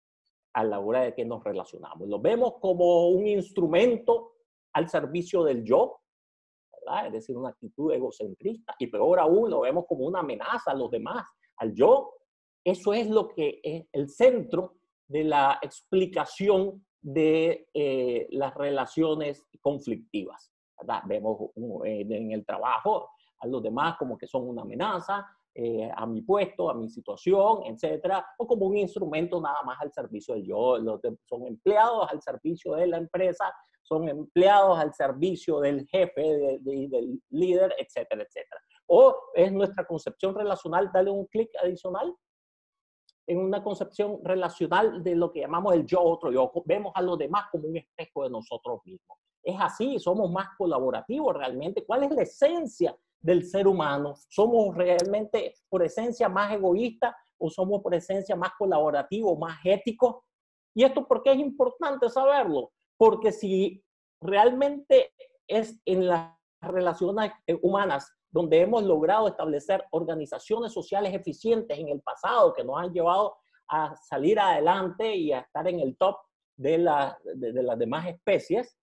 S4: a la hora de que nos relacionamos? Los vemos como un instrumento al servicio del yo, ¿verdad? Es decir, una actitud egocentrista, y peor aún, lo vemos como una amenaza a los demás, al yo. Eso es lo que es el centro de la explicación de las relaciones conflictivas, ¿verdad? Vemos en el trabajo a los demás como que son una amenaza a mi puesto, a mi situación, etcétera, o como un instrumento nada más al servicio del yo. Son empleados al servicio de la empresa, son empleados al servicio del jefe, del líder, etcétera, etcétera. ¿O es nuestra concepción relacional? Dale un clic adicional. En una concepción relacional de lo que llamamos el yo, otro yo. Vemos a los demás como un espejo de nosotros mismos. Es así, somos más colaborativos realmente. ¿Cuál es la esencia del ser humano? ¿Somos realmente por esencia más egoístas o somos por esencia más colaborativos, más éticos? ¿Y esto por qué es importante saberlo? Porque si realmente es en las relaciones humanas donde hemos logrado establecer organizaciones sociales eficientes en el pasado que nos han llevado a salir adelante y a estar en el top de las demás especies,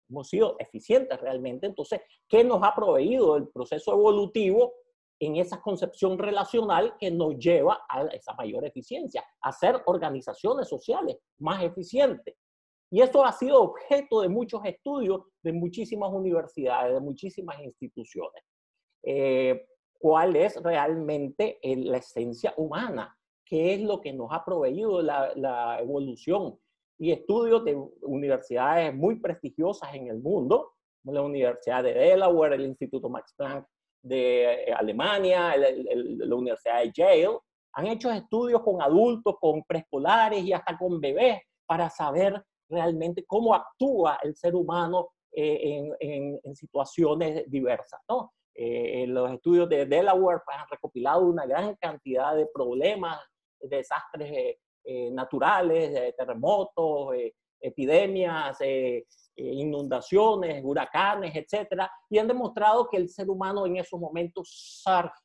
S4: hemos sido eficientes realmente. Entonces, ¿qué nos ha proveído el proceso evolutivo en esa concepción relacional que nos lleva a esa mayor eficiencia, a hacer organizaciones sociales más eficientes? Y esto ha sido objeto de muchos estudios de muchísimas universidades, de muchísimas instituciones. ¿Cuál es realmente la esencia humana? ¿Qué es lo que nos ha proveído la evolución? Y estudios de universidades muy prestigiosas en el mundo, como la Universidad de Delaware, el Instituto Max Planck de Alemania, la Universidad de Yale, han hecho estudios con adultos, con preescolares y hasta con bebés para saber realmente cómo actúa el ser humano en situaciones diversas, ¿no? Los estudios de Delaware pues, han recopilado una gran cantidad de problemas, de desastres naturales, de terremotos, epidemias, inundaciones, huracanes, etcétera, y han demostrado que el ser humano en esos momentos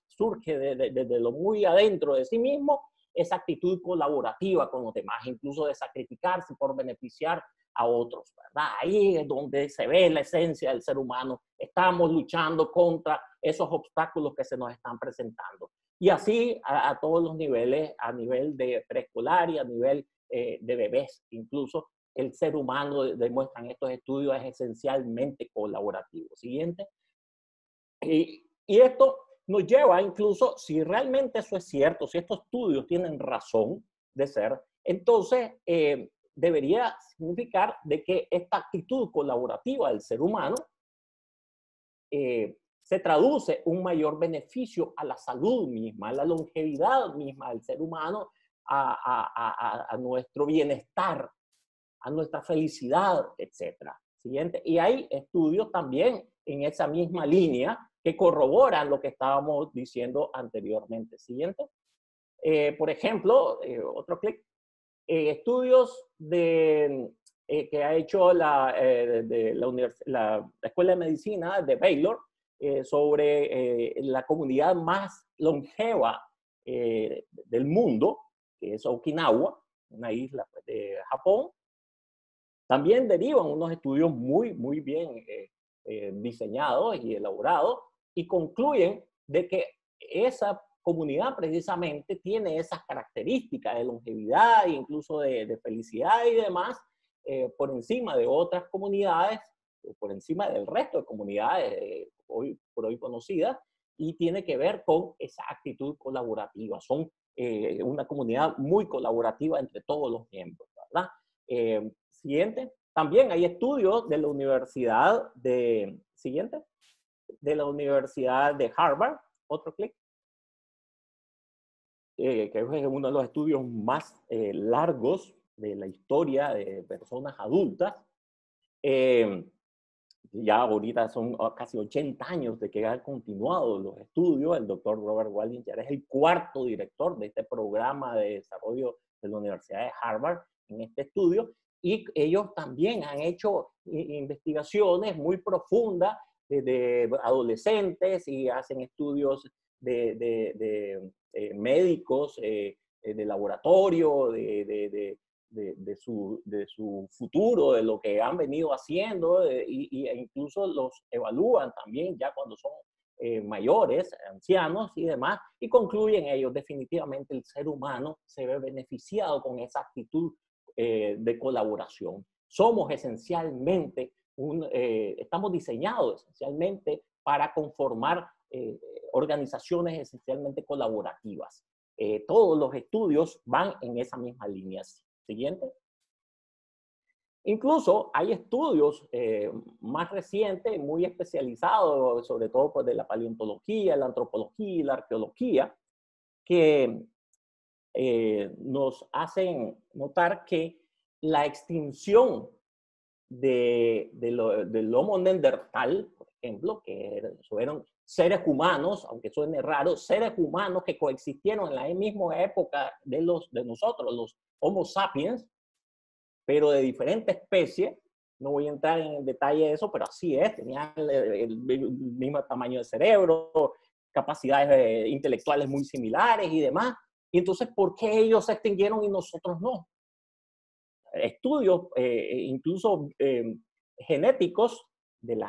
S4: surge de lo muy adentro de sí mismo esa actitud colaborativa con los demás, incluso de sacrificarse por beneficiar a otros, ¿verdad? Ahí es donde se ve la esencia del ser humano. Estamos luchando contra esos obstáculos que se nos están presentando. Y así a todos los niveles, a nivel de preescolar y a nivel de bebés, incluso el ser humano, demuestran estos estudios, es esencialmente colaborativo. Siguiente. Y esto nos lleva incluso, si realmente eso es cierto, si estos estudios tienen razón de ser, entonces debería significar de que esta actitud colaborativa del ser humano se traduce un mayor beneficio a la salud misma, a la longevidad misma del ser humano, a nuestro bienestar, a nuestra felicidad, etc. Siguiente. Y hay estudios también en esa misma línea que corroboran lo que estábamos diciendo anteriormente. Siguiente. Por ejemplo, otro clic. Estudios que ha hecho la Escuela de Medicina de Baylor sobre la comunidad más longeva del mundo, que es Okinawa, una isla de Japón. También derivan unos estudios muy bien diseñados y elaborados y concluyen de que esa comunidad precisamente tiene esas características de longevidad e incluso de felicidad y demás por encima de otras comunidades, por encima del resto de comunidades hoy por hoy conocidas, y tiene que ver con esa actitud colaborativa. Son una comunidad muy colaborativa entre todos los miembros, ¿verdad? Siguiente. También hay estudios de la Universidad de, siguiente, de la Universidad de Harvard, otro clic, que es uno de los estudios más largos de la historia de personas adultas. Ya ahorita son casi 80 años de que han continuado los estudios. El doctor Robert Waldinger es el cuarto director de este programa de desarrollo de la Universidad de Harvard en este estudio. Y ellos también han hecho investigaciones muy profundas de adolescentes y hacen estudios de médicos, de laboratorio, de su futuro, de lo que han venido haciendo, e incluso los evalúan también ya cuando son mayores, ancianos y demás, y concluyen ellos, definitivamente el ser humano se ve beneficiado con esa actitud de colaboración. Somos esencialmente, estamos diseñados esencialmente para conformar organizaciones esencialmente colaborativas. Todos los estudios van en esa misma línea. Siguiente. Incluso hay estudios más recientes, muy especializados, sobre todo pues, de la paleontología, la antropología y la arqueología, que nos hacen notar que la extinción del Homo neandertal, por ejemplo, que fueron seres humanos, aunque suene raro, seres humanos que coexistieron en la misma época de nosotros, los Homo sapiens, pero de diferentes especies. No voy a entrar en el detalle de eso, pero así es, tenían el mismo tamaño de cerebro, capacidades intelectuales muy similares y demás. Y entonces, ¿por qué ellos se extinguieron y nosotros no? Estudios, incluso genéticos del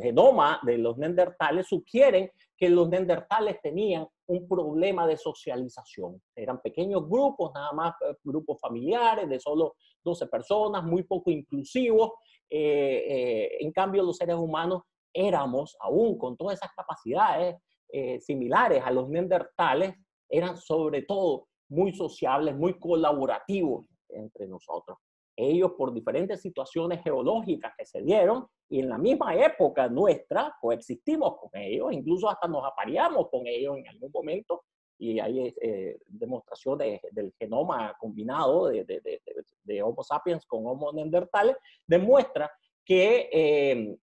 S4: genoma de los neandertales sugieren que los neandertales tenían un problema de socialización. Eran pequeños grupos, nada más grupos familiares de solo 12 personas, muy poco inclusivos. En cambio, los seres humanos éramos, aún con todas esas capacidades similares a los neandertales, eran sobre todo muy sociables, muy colaborativos entre nosotros. Ellos, por diferentes situaciones geológicas que se dieron, y en la misma época nuestra, coexistimos con ellos, incluso hasta nos apareamos con ellos en algún momento, y hay demostraciones del genoma combinado de Homo sapiens con Homo neandertales, demuestra que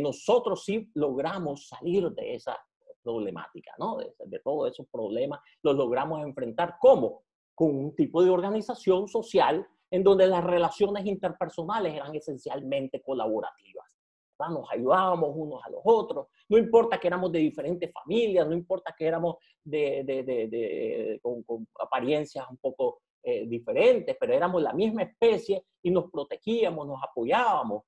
S4: nosotros sí logramos salir de esa problemática, ¿no? De todos esos problemas, los logramos enfrentar. ¿Cómo? Con un tipo de organización social en donde las relaciones interpersonales eran esencialmente colaborativas. ¿Verdad? Nos ayudábamos unos a los otros, no importa que éramos de diferentes familias, no importa que éramos con apariencias un poco diferentes, pero éramos la misma especie y nos protegíamos, nos apoyábamos.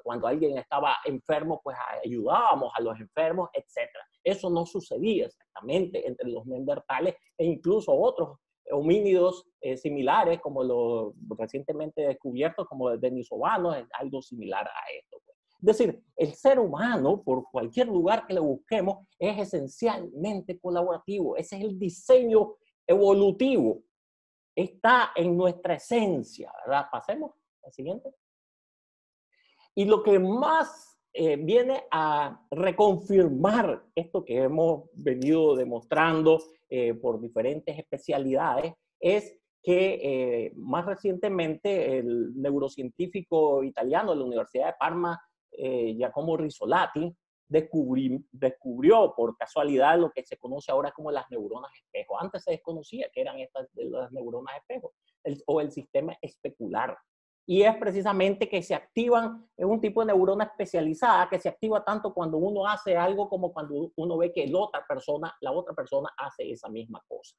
S4: Cuando alguien estaba enfermo, pues ayudábamos a los enfermos, etc. Eso no sucedía exactamente entre los neandertales e incluso otros homínidos similares, como los recientemente descubiertos, como el denisovano, es algo similar a esto. Es decir, el ser humano, por cualquier lugar que le busquemos, es esencialmente colaborativo. Ese es el diseño evolutivo. Está en nuestra esencia, ¿verdad? Pasemos al siguiente. Y lo que más viene a reconfirmar esto que hemos venido demostrando por diferentes especialidades es que más recientemente el neurocientífico italiano de la Universidad de Parma, Giacomo Rizzolatti, descubrió por casualidad lo que se conoce ahora como las neuronas espejo. Antes se desconocía que eran las neuronas espejo o el sistema especular. Y es precisamente que se activan, es un tipo de neurona especializada que se activa tanto cuando uno hace algo como cuando uno ve que la otra persona hace esa misma cosa.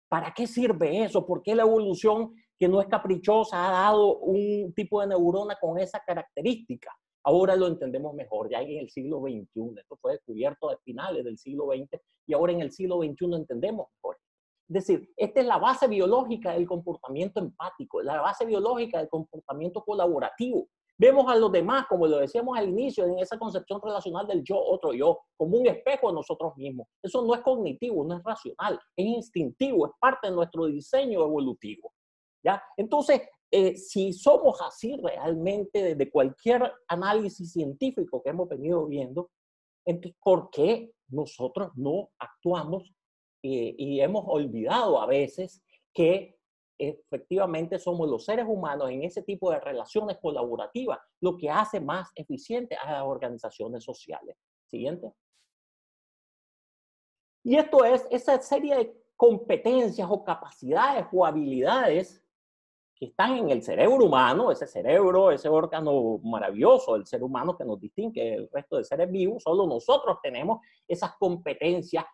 S4: ¿Para qué sirve eso? ¿Por qué la evolución, que no es caprichosa, ha dado un tipo de neurona con esa característica? Ahora lo entendemos mejor, ya en el siglo XXI. Esto fue descubierto a finales del siglo XX y ahora en el siglo XXI entendemos mejor. Es decir, esta es la base biológica del comportamiento empático, la base biológica del comportamiento colaborativo. Vemos a los demás, como lo decíamos al inicio, en esa concepción relacional del yo, otro yo, como un espejo de nosotros mismos. Eso no es cognitivo, no es racional, es instintivo, es parte de nuestro diseño evolutivo. ¿Ya? Entonces, si somos así realmente desde cualquier análisis científico que hemos venido viendo, entonces, ¿por qué nosotros no actuamos y hemos olvidado a veces que efectivamente somos los seres humanos en ese tipo de relaciones colaborativas lo que hace más eficiente a las organizaciones sociales? Siguiente. Y esto es esa serie de competencias o capacidades o habilidades que están en el cerebro humano, ese cerebro, ese órgano maravilloso del ser humano que nos distingue del resto de seres vivos. Solo nosotros tenemos esas competencias,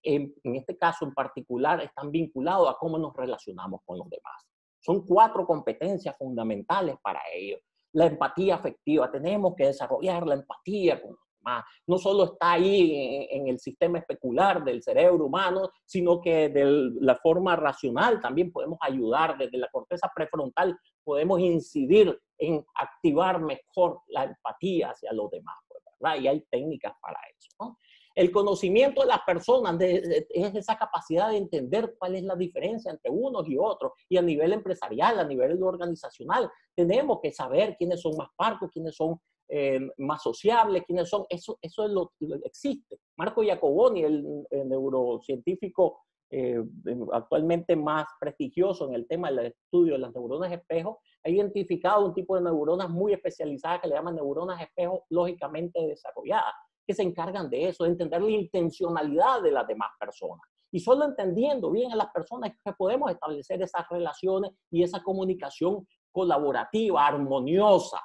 S4: en este caso en particular, están vinculados a cómo nos relacionamos con los demás. Son 4 competencias fundamentales para ello. La empatía afectiva, tenemos que desarrollar la empatía con los demás. No solo está ahí en el sistema especular del cerebro humano, sino que de la forma racional también podemos ayudar. Desde la corteza prefrontal podemos incidir en activar mejor la empatía hacia los demás, ¿verdad? Y hay técnicas para eso, ¿no? El conocimiento de las personas es esa capacidad de entender cuál es la diferencia entre unos y otros. Y a nivel empresarial, a nivel organizacional, tenemos que saber quiénes son más parcos, quiénes son más sociables, quiénes son. Eso es lo existe. Marco Iacoboni, el neurocientífico actualmente más prestigioso en el tema del estudio de las neuronas espejo, ha identificado un tipo de neuronas muy especializadas que le llaman neuronas espejo lógicamente desarrolladas, que se encargan de eso, de entender la intencionalidad de las demás personas. Y solo entendiendo bien a las personas es que podemos establecer esas relaciones y esa comunicación colaborativa, armoniosa,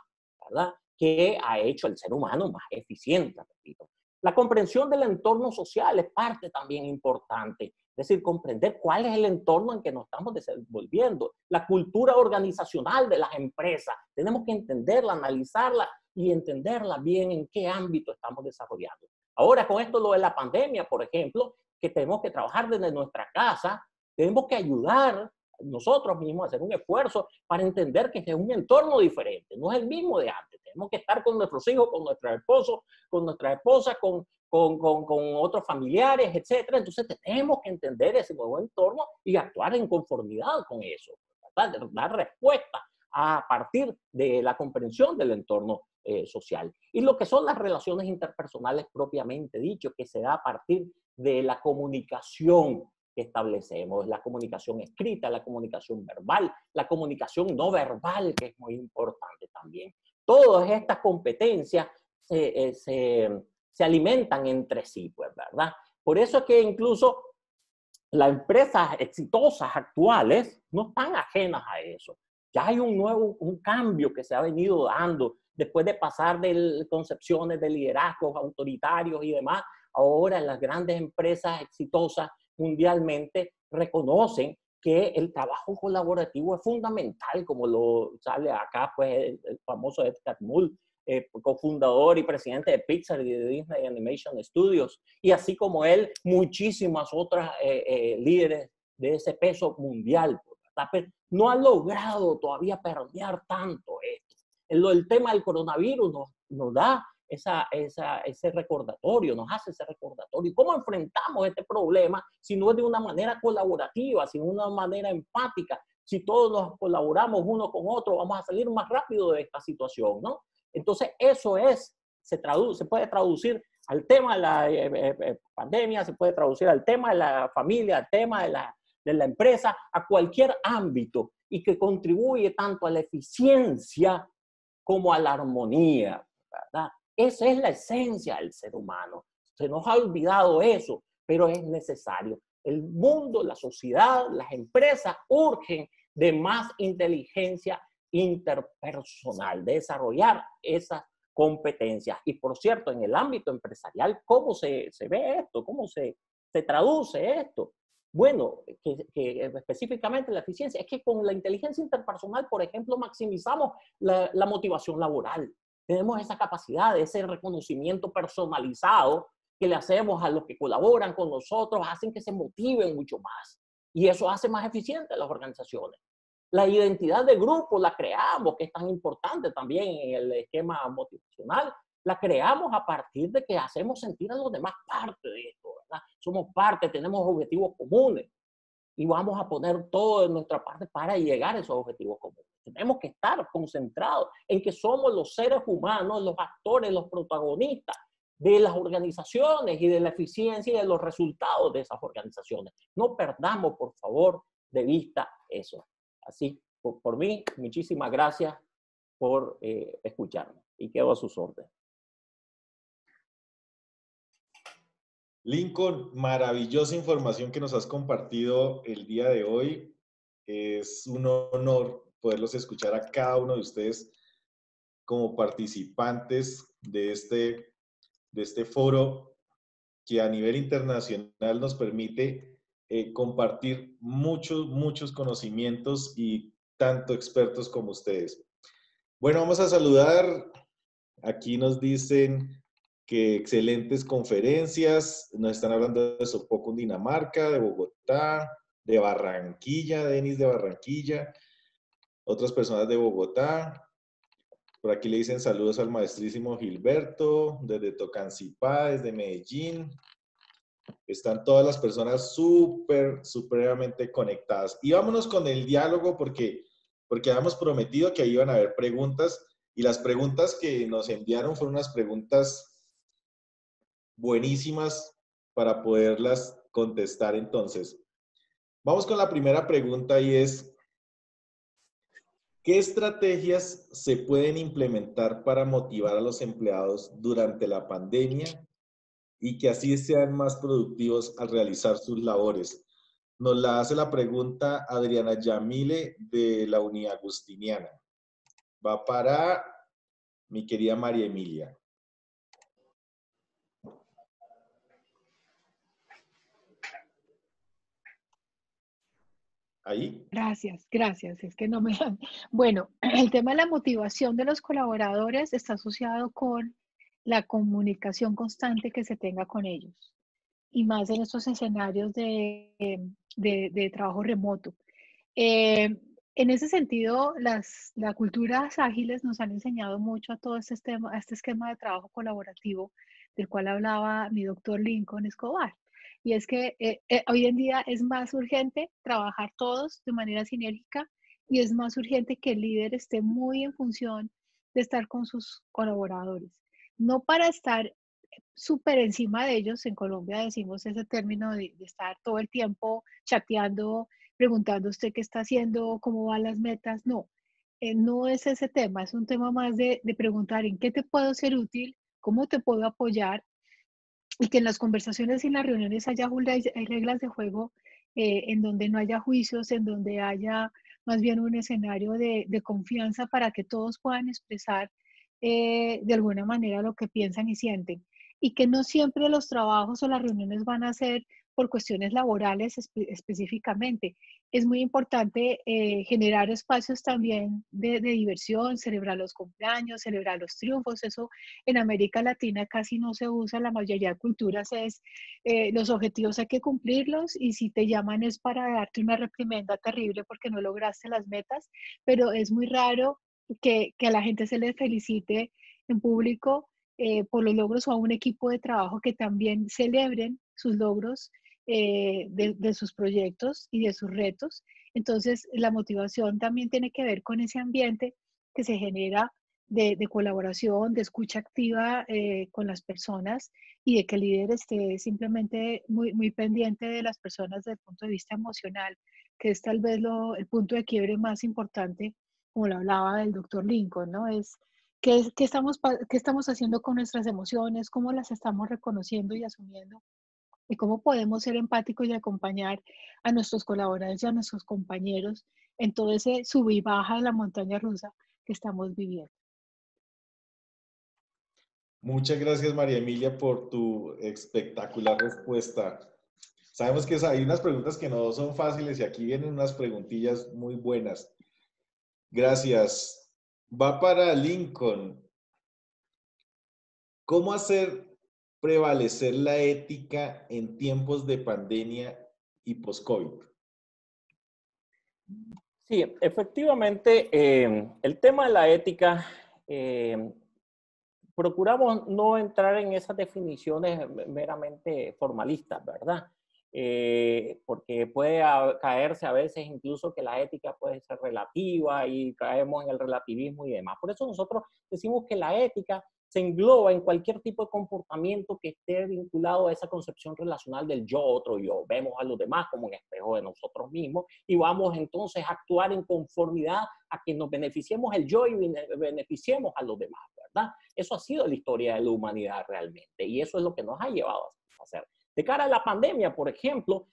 S4: ¿verdad?, que ha hecho el ser humano más eficiente, repito. La comprensión del entorno social es parte también importante. Es decir, comprender cuál es el entorno en que nos estamos desenvolviendo. La cultura organizacional de las empresas. Tenemos que entenderla, analizarla y entenderla bien en qué ámbito estamos desarrollando. Ahora, con esto lo de la pandemia, por ejemplo, que tenemos que trabajar desde nuestra casa, tenemos que ayudar nosotros mismos a hacer un esfuerzo para entender que es un entorno diferente, no es el mismo de antes. Tenemos que estar con nuestros hijos, con nuestros esposos, con nuestra esposa, con otros familiares, etc. Entonces tenemos que entender ese nuevo entorno y actuar en conformidad con eso, ¿verdad? Dar respuesta a partir de la comprensión del entorno social. Y lo que son las relaciones interpersonales propiamente dicho, que se da a partir de la comunicación que establecemos, la comunicación escrita, la comunicación verbal, la comunicación no verbal, que es muy importante también. Todas estas competencias se alimentan entre sí, pues, ¿verdad? Por eso es que incluso las empresas exitosas actuales no están ajenas a eso. Ya hay un cambio que se ha venido dando después de pasar de concepciones de liderazgos autoritarios y demás. Ahora las grandes empresas exitosas mundialmente reconocen que el trabajo colaborativo es fundamental, como lo sale acá pues el famoso Edgar Mull, cofundador y presidente de Pixar y de Disney Animation Studios, y así como él, muchísimas otras líderes de ese peso mundial. Pero no ha logrado todavía permear tanto esto. El tema del coronavirus nos da ese recordatorio, nos hace ese recordatorio. ¿Cómo enfrentamos este problema si no es de una manera colaborativa, si no de una manera empática? Si todos nos colaboramos uno con otro, vamos a salir más rápido de esta situación, ¿no? Entonces, eso se puede traducir al tema de la pandemia, se puede traducir al tema de la familia, al tema de la empresa, a cualquier ámbito, y que contribuye tanto a la eficiencia como a la armonía, ¿verdad? Esa es la esencia del ser humano. Se nos ha olvidado eso, pero es necesario. El mundo, la sociedad, las empresas urgen de más inteligencia interpersonal, de desarrollar esas competencias. Y por cierto, en el ámbito empresarial, ¿cómo se ve esto? ¿Cómo se traduce esto? Bueno, que específicamente la eficiencia es que con la inteligencia interpersonal, por ejemplo, maximizamos la motivación laboral. Tenemos esa capacidad de ese reconocimiento personalizado que le hacemos a los que colaboran con nosotros, hacen que se motiven mucho más. Y eso hace más eficientes a las organizaciones. La identidad de grupo la creamos, que es tan importante también en el esquema motivacional. La creamos a partir de que hacemos sentir a los demás parte de esto, ¿verdad? Somos parte, tenemos objetivos comunes y vamos a poner todo de nuestra parte para llegar a esos objetivos comunes. Tenemos que estar concentrados en que somos los seres humanos, los actores, los protagonistas de las organizaciones y de la eficiencia y de los resultados de esas organizaciones. No perdamos, por favor, de vista eso. Así, por mí, muchísimas gracias por escucharme y quedo a sus órdenes.
S1: Lincoln, maravillosa información que nos has compartido el día de hoy. Es un honor poderlos escuchar a cada uno de ustedes como participantes de este foro que a nivel internacional nos permite compartir muchos conocimientos y tanto expertos como ustedes. Bueno, vamos a saludar. Aquí nos dicen que excelentes conferencias. Nos están hablando de Sopó, Cundinamarca, de Bogotá, de Barranquilla, Denis de Barranquilla, otras personas de Bogotá. Por aquí le dicen saludos al maestrísimo Gilberto, desde Tocancipá, desde Medellín. Están todas las personas supremamente conectadas. Y vámonos con el diálogo porque habíamos prometido que ahí iban a haber preguntas y las preguntas que nos enviaron fueron unas preguntas buenísimas para poderlas contestar. Entonces, vamos con la primera pregunta y es, ¿qué estrategias se pueden implementar para motivar a los empleados durante la pandemia y que así sean más productivos al realizar sus labores? Nos la hace la pregunta Adriana Yamile de la Unidad Agustiniana. Va para mi querida María Emilia. ¿Ahí?
S2: Gracias. Es que no me dan. Bueno, el tema de la motivación de los colaboradores está asociado con la comunicación constante que se tenga con ellos. Y más en estos escenarios de trabajo remoto. En ese sentido, las culturas ágiles nos han enseñado mucho a todo a este esquema de trabajo colaborativo del cual hablaba mi doctor Lincoln Escobar. Y es que hoy en día es más urgente trabajar todos de manera sinérgica y es más urgente que el líder esté muy en función de estar con sus colaboradores. No para estar súper encima de ellos. En Colombia decimos ese término de estar todo el tiempo chateando, preguntando usted qué está haciendo, cómo van las metas. No, no es ese tema, es un tema más de preguntar en qué te puedo ser útil, cómo te puedo apoyar y que en las conversaciones y en las reuniones haya hay reglas de juego en donde no haya juicios, en donde haya más bien un escenario de confianza para que todos puedan expresar de alguna manera lo que piensan y sienten. Y que no siempre los trabajos o las reuniones van a ser por cuestiones laborales específicamente. Es muy importante generar espacios también de diversión, celebrar los cumpleaños, celebrar los triunfos. Eso en América Latina casi no se usa, la mayoría de culturas es los objetivos hay que cumplirlos y si te llaman es para darte una reprimenda terrible porque no lograste las metas, pero es muy raro que a la gente se le felicite en público por los logros o a un equipo de trabajo que también celebren sus logros de sus proyectos y de sus retos. Entonces, la motivación también tiene que ver con ese ambiente que se genera de colaboración, de escucha activa con las personas y de que el líder esté simplemente muy pendiente de las personas desde el punto de vista emocional, que es tal vez el punto de quiebre más importante, como lo hablaba del doctor Lincoln, ¿no? Es qué estamos haciendo con nuestras emociones, cómo las estamos reconociendo y asumiendo y cómo podemos ser empáticos y acompañar a nuestros colaboradores y a nuestros compañeros en todo ese sub y baja de la montaña rusa que estamos viviendo.
S1: Muchas gracias, María Emilia, por tu espectacular respuesta. Sabemos que hay unas preguntas que no son fáciles y aquí vienen unas preguntillas muy buenas. Gracias. Va para Lincoln. ¿Cómo hacer prevalecer la ética en tiempos de pandemia y post-COVID?
S4: Sí, efectivamente, el tema de la ética, procuramos no entrar en esas definiciones meramente formalistas, ¿verdad? Porque puede caerse a veces incluso que la ética puede ser relativa y caemos en el relativismo y demás. Por eso nosotros decimos que la ética se engloba en cualquier tipo de comportamiento que esté vinculado a esa concepción relacional del yo, otro yo. Vemos a los demás como un espejo de nosotros mismos y vamos entonces a actuar en conformidad a que nos beneficiemos el yo y beneficiemos a los demás, ¿verdad? Eso ha sido la historia de la humanidad realmente y eso es lo que nos ha llevado a hacer. De cara a la pandemia, por ejemplo,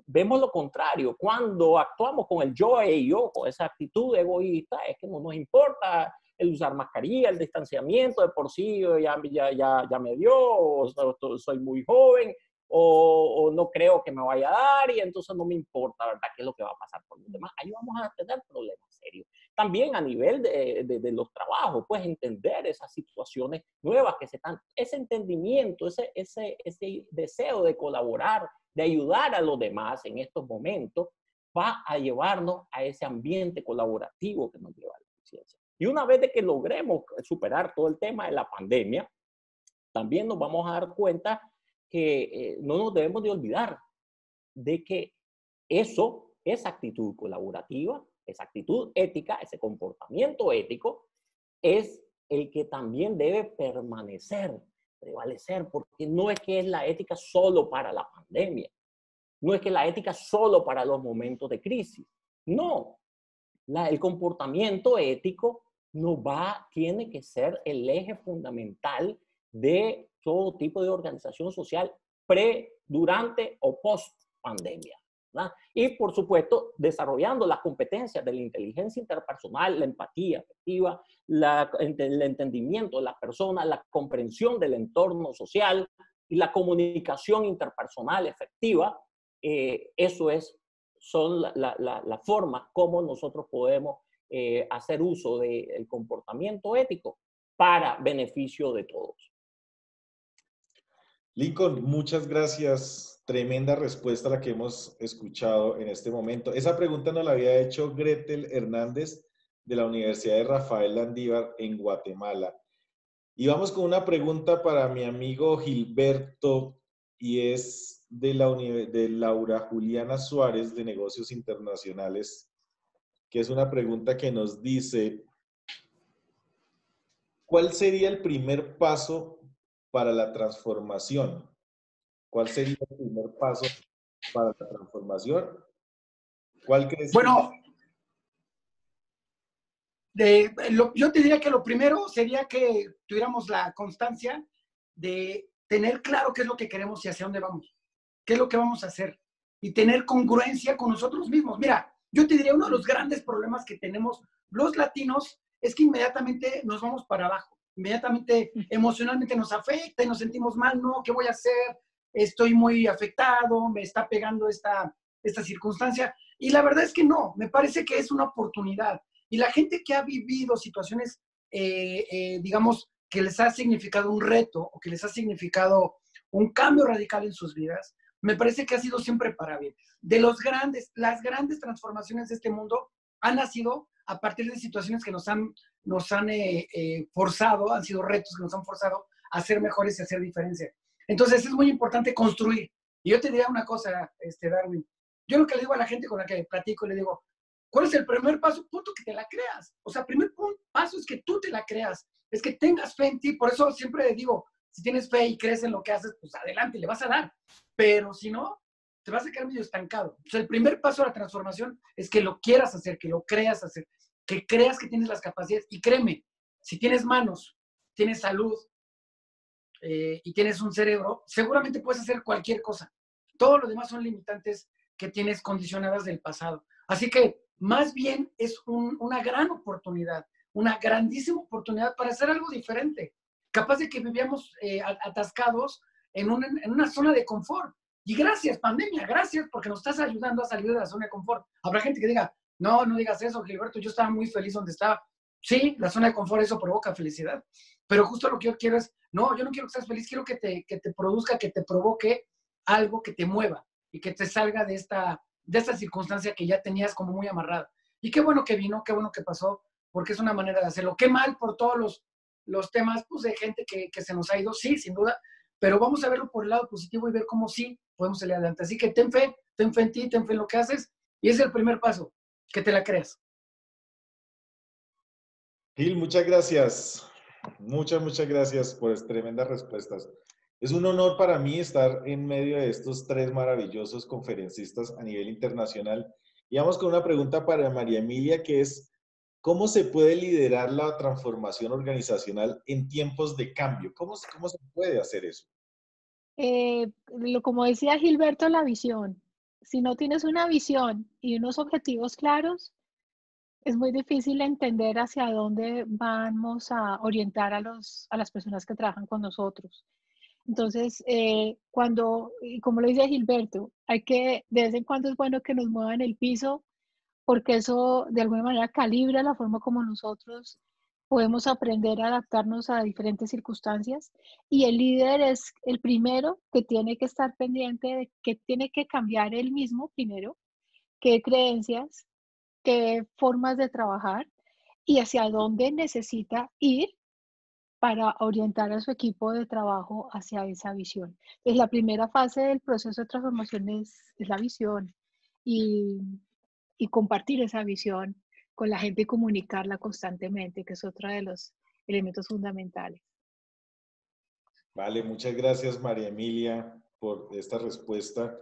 S4: vemos lo contrario. Cuando actuamos con el yo y yo, con esa actitud egoísta, es que no nos importa el usar mascarilla, el distanciamiento, de por sí ya me dio, o soy muy joven, o no creo que me vaya a dar, y entonces no me importa, ¿verdad?, qué es lo que va a pasar con los demás. Ahí vamos a tener problemas serios. También a nivel de los trabajos, pues entender esas situaciones nuevas que se están, ese entendimiento, ese deseo de colaborar, de ayudar a los demás en estos momentos, va a llevarnos a ese ambiente colaborativo que nos lleva a la conciencia. Y una vez de que logremos superar todo el tema de la pandemia, también nos vamos a dar cuenta que no nos debemos de olvidar de que esa actitud colaborativa, esa actitud ética, ese comportamiento ético, es el que también debe permanecer, prevalecer, porque no es que es la ética solo para la pandemia, no es que la ética solo para los momentos de crisis, no. El comportamiento ético tiene que ser el eje fundamental de todo tipo de organización social durante o post pandemia. ¿Verdad? Y por supuesto, desarrollando las competencias de la inteligencia interpersonal, la empatía afectiva, el entendimiento de las personas, la comprensión del entorno social y la comunicación interpersonal efectiva. Son la forma como nosotros podemos hacer uso del comportamiento ético para beneficio de todos.
S1: Lincoln, muchas gracias. Tremenda respuesta la que hemos escuchado en este momento. Esa pregunta nos la había hecho Gretel Hernández de la Universidad de Rafael Landívar en Guatemala. Y vamos con una pregunta para mi amigo Gilberto y es de Laura Juliana Suárez de Negocios Internacionales, que es una pregunta que nos dice, ¿cuál sería el primer paso para la transformación? ¿Cuál sería el primer paso para la transformación? ¿Cuál crees?
S3: Bueno, yo te diría que lo primero sería que tuviéramos la constancia de tener claro qué es lo que queremos y hacia dónde vamos, qué es lo que vamos a hacer y tener congruencia con nosotros mismos. Mira, yo te diría uno de los grandes problemas que tenemos los latinos es que inmediatamente nos vamos para abajo, inmediatamente emocionalmente nos afecta y nos sentimos mal, no, ¿qué voy a hacer? Estoy muy afectado, me está pegando esta circunstancia. Y la verdad es que no, me parece que es una oportunidad. Y la gente que ha vivido situaciones, digamos, que les ha significado un reto o que les ha significado un cambio radical en sus vidas, me parece que ha sido siempre para bien. Las grandes transformaciones de este mundo han nacido a partir de situaciones que nos han forzado, han sido retos que nos han forzado a ser mejores y a hacer diferencia. Entonces es muy importante construir. Y yo te diría una cosa, Darwin. Yo lo que le digo a la gente con la que platico, le digo, ¿cuál es el primer paso? Punto, que te la creas. O sea, el primer paso es que tú te la creas, es que tengas fe en ti. Por eso siempre digo, si tienes fe y crees en lo que haces, pues adelante, le vas a dar. Pero si no, te vas a quedar medio estancado. O sea, el primer paso a la transformación es que lo quieras hacer, que lo creas hacer, que creas que tienes las capacidades. Y créeme, si tienes manos, tienes salud y tienes un cerebro, seguramente puedes hacer cualquier cosa. Todo lo demás son limitantes que tienes condicionadas del pasado. Así que más bien es una gran oportunidad, una grandísima oportunidad para hacer algo diferente. Capaz de que vivíamos atascados en una zona de confort. Y gracias, pandemia, gracias porque nos estás ayudando a salir de la zona de confort. Habrá gente que diga, no digas eso, Gilberto, yo estaba muy feliz donde estaba. Sí, la zona de confort, eso provoca felicidad. Pero justo lo que yo quiero es, no, yo no quiero que estés feliz, quiero que te produzca, que te provoque algo que te mueva y que te salga de esta circunstancia que ya tenías como muy amarrada. Y qué bueno que vino, qué bueno que pasó, porque es una manera de hacerlo. Qué mal por todos los temas pues, de gente que se nos ha ido, sí, sin duda, pero vamos a verlo por el lado positivo y ver cómo sí podemos salir adelante. Así que ten fe en ti, ten fe en lo que haces, y ese es el primer paso, que te la creas.
S1: Gil, muchas gracias. Muchas gracias por las tremendas respuestas. Es un honor para mí estar en medio de estos tres maravillosos conferencistas a nivel internacional. Y vamos con una pregunta para María Emilia, que es, ¿cómo se puede liderar la transformación organizacional en tiempos de cambio? ¿Cómo se puede hacer eso?
S2: Como decía Gilberto, la visión. Si no tienes una visión y unos objetivos claros, es muy difícil entender hacia dónde vamos a orientar a las personas que trabajan con nosotros. Entonces, y como lo dice Gilberto, de vez en cuando es bueno que nos muevan el piso, porque eso de alguna manera calibra la forma como nosotros podemos aprender a adaptarnos a diferentes circunstancias. Y el líder es el primero que tiene que estar pendiente de que tiene que cambiar él mismo primero, qué creencias, qué formas de trabajar y hacia dónde necesita ir para orientar a su equipo de trabajo hacia esa visión. Entonces, la primera fase del proceso de transformación es la visión y, y compartir esa visión con la gente y comunicarla constantemente, que es otro de los elementos fundamentales.
S1: Vale, muchas gracias María Emilia por esta respuesta.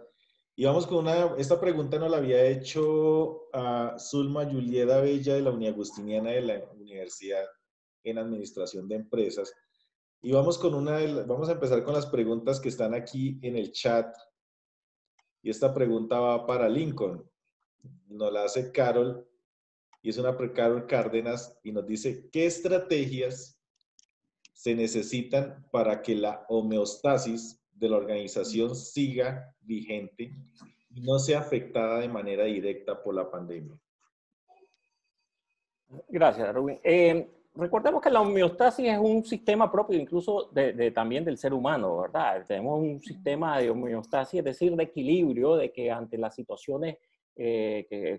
S1: Y vamos con esta pregunta nos la había hecho a Zulma Julieta Bella de la Uniagustiniana de la Universidad en Administración de Empresas. Y vamos vamos a empezar con las preguntas que están aquí en el chat. Y esta pregunta va para Lincoln. Nos la hace Carol, y es Carol Cárdenas, y nos dice, ¿qué estrategias se necesitan para que la homeostasis de la organización siga vigente y no sea afectada de manera directa por la pandemia?
S4: Gracias, Darwin. Recordemos que la homeostasis es un sistema propio incluso también del ser humano, ¿verdad? Tenemos un sistema de homeostasis, es decir, de equilibrio, de que ante las situaciones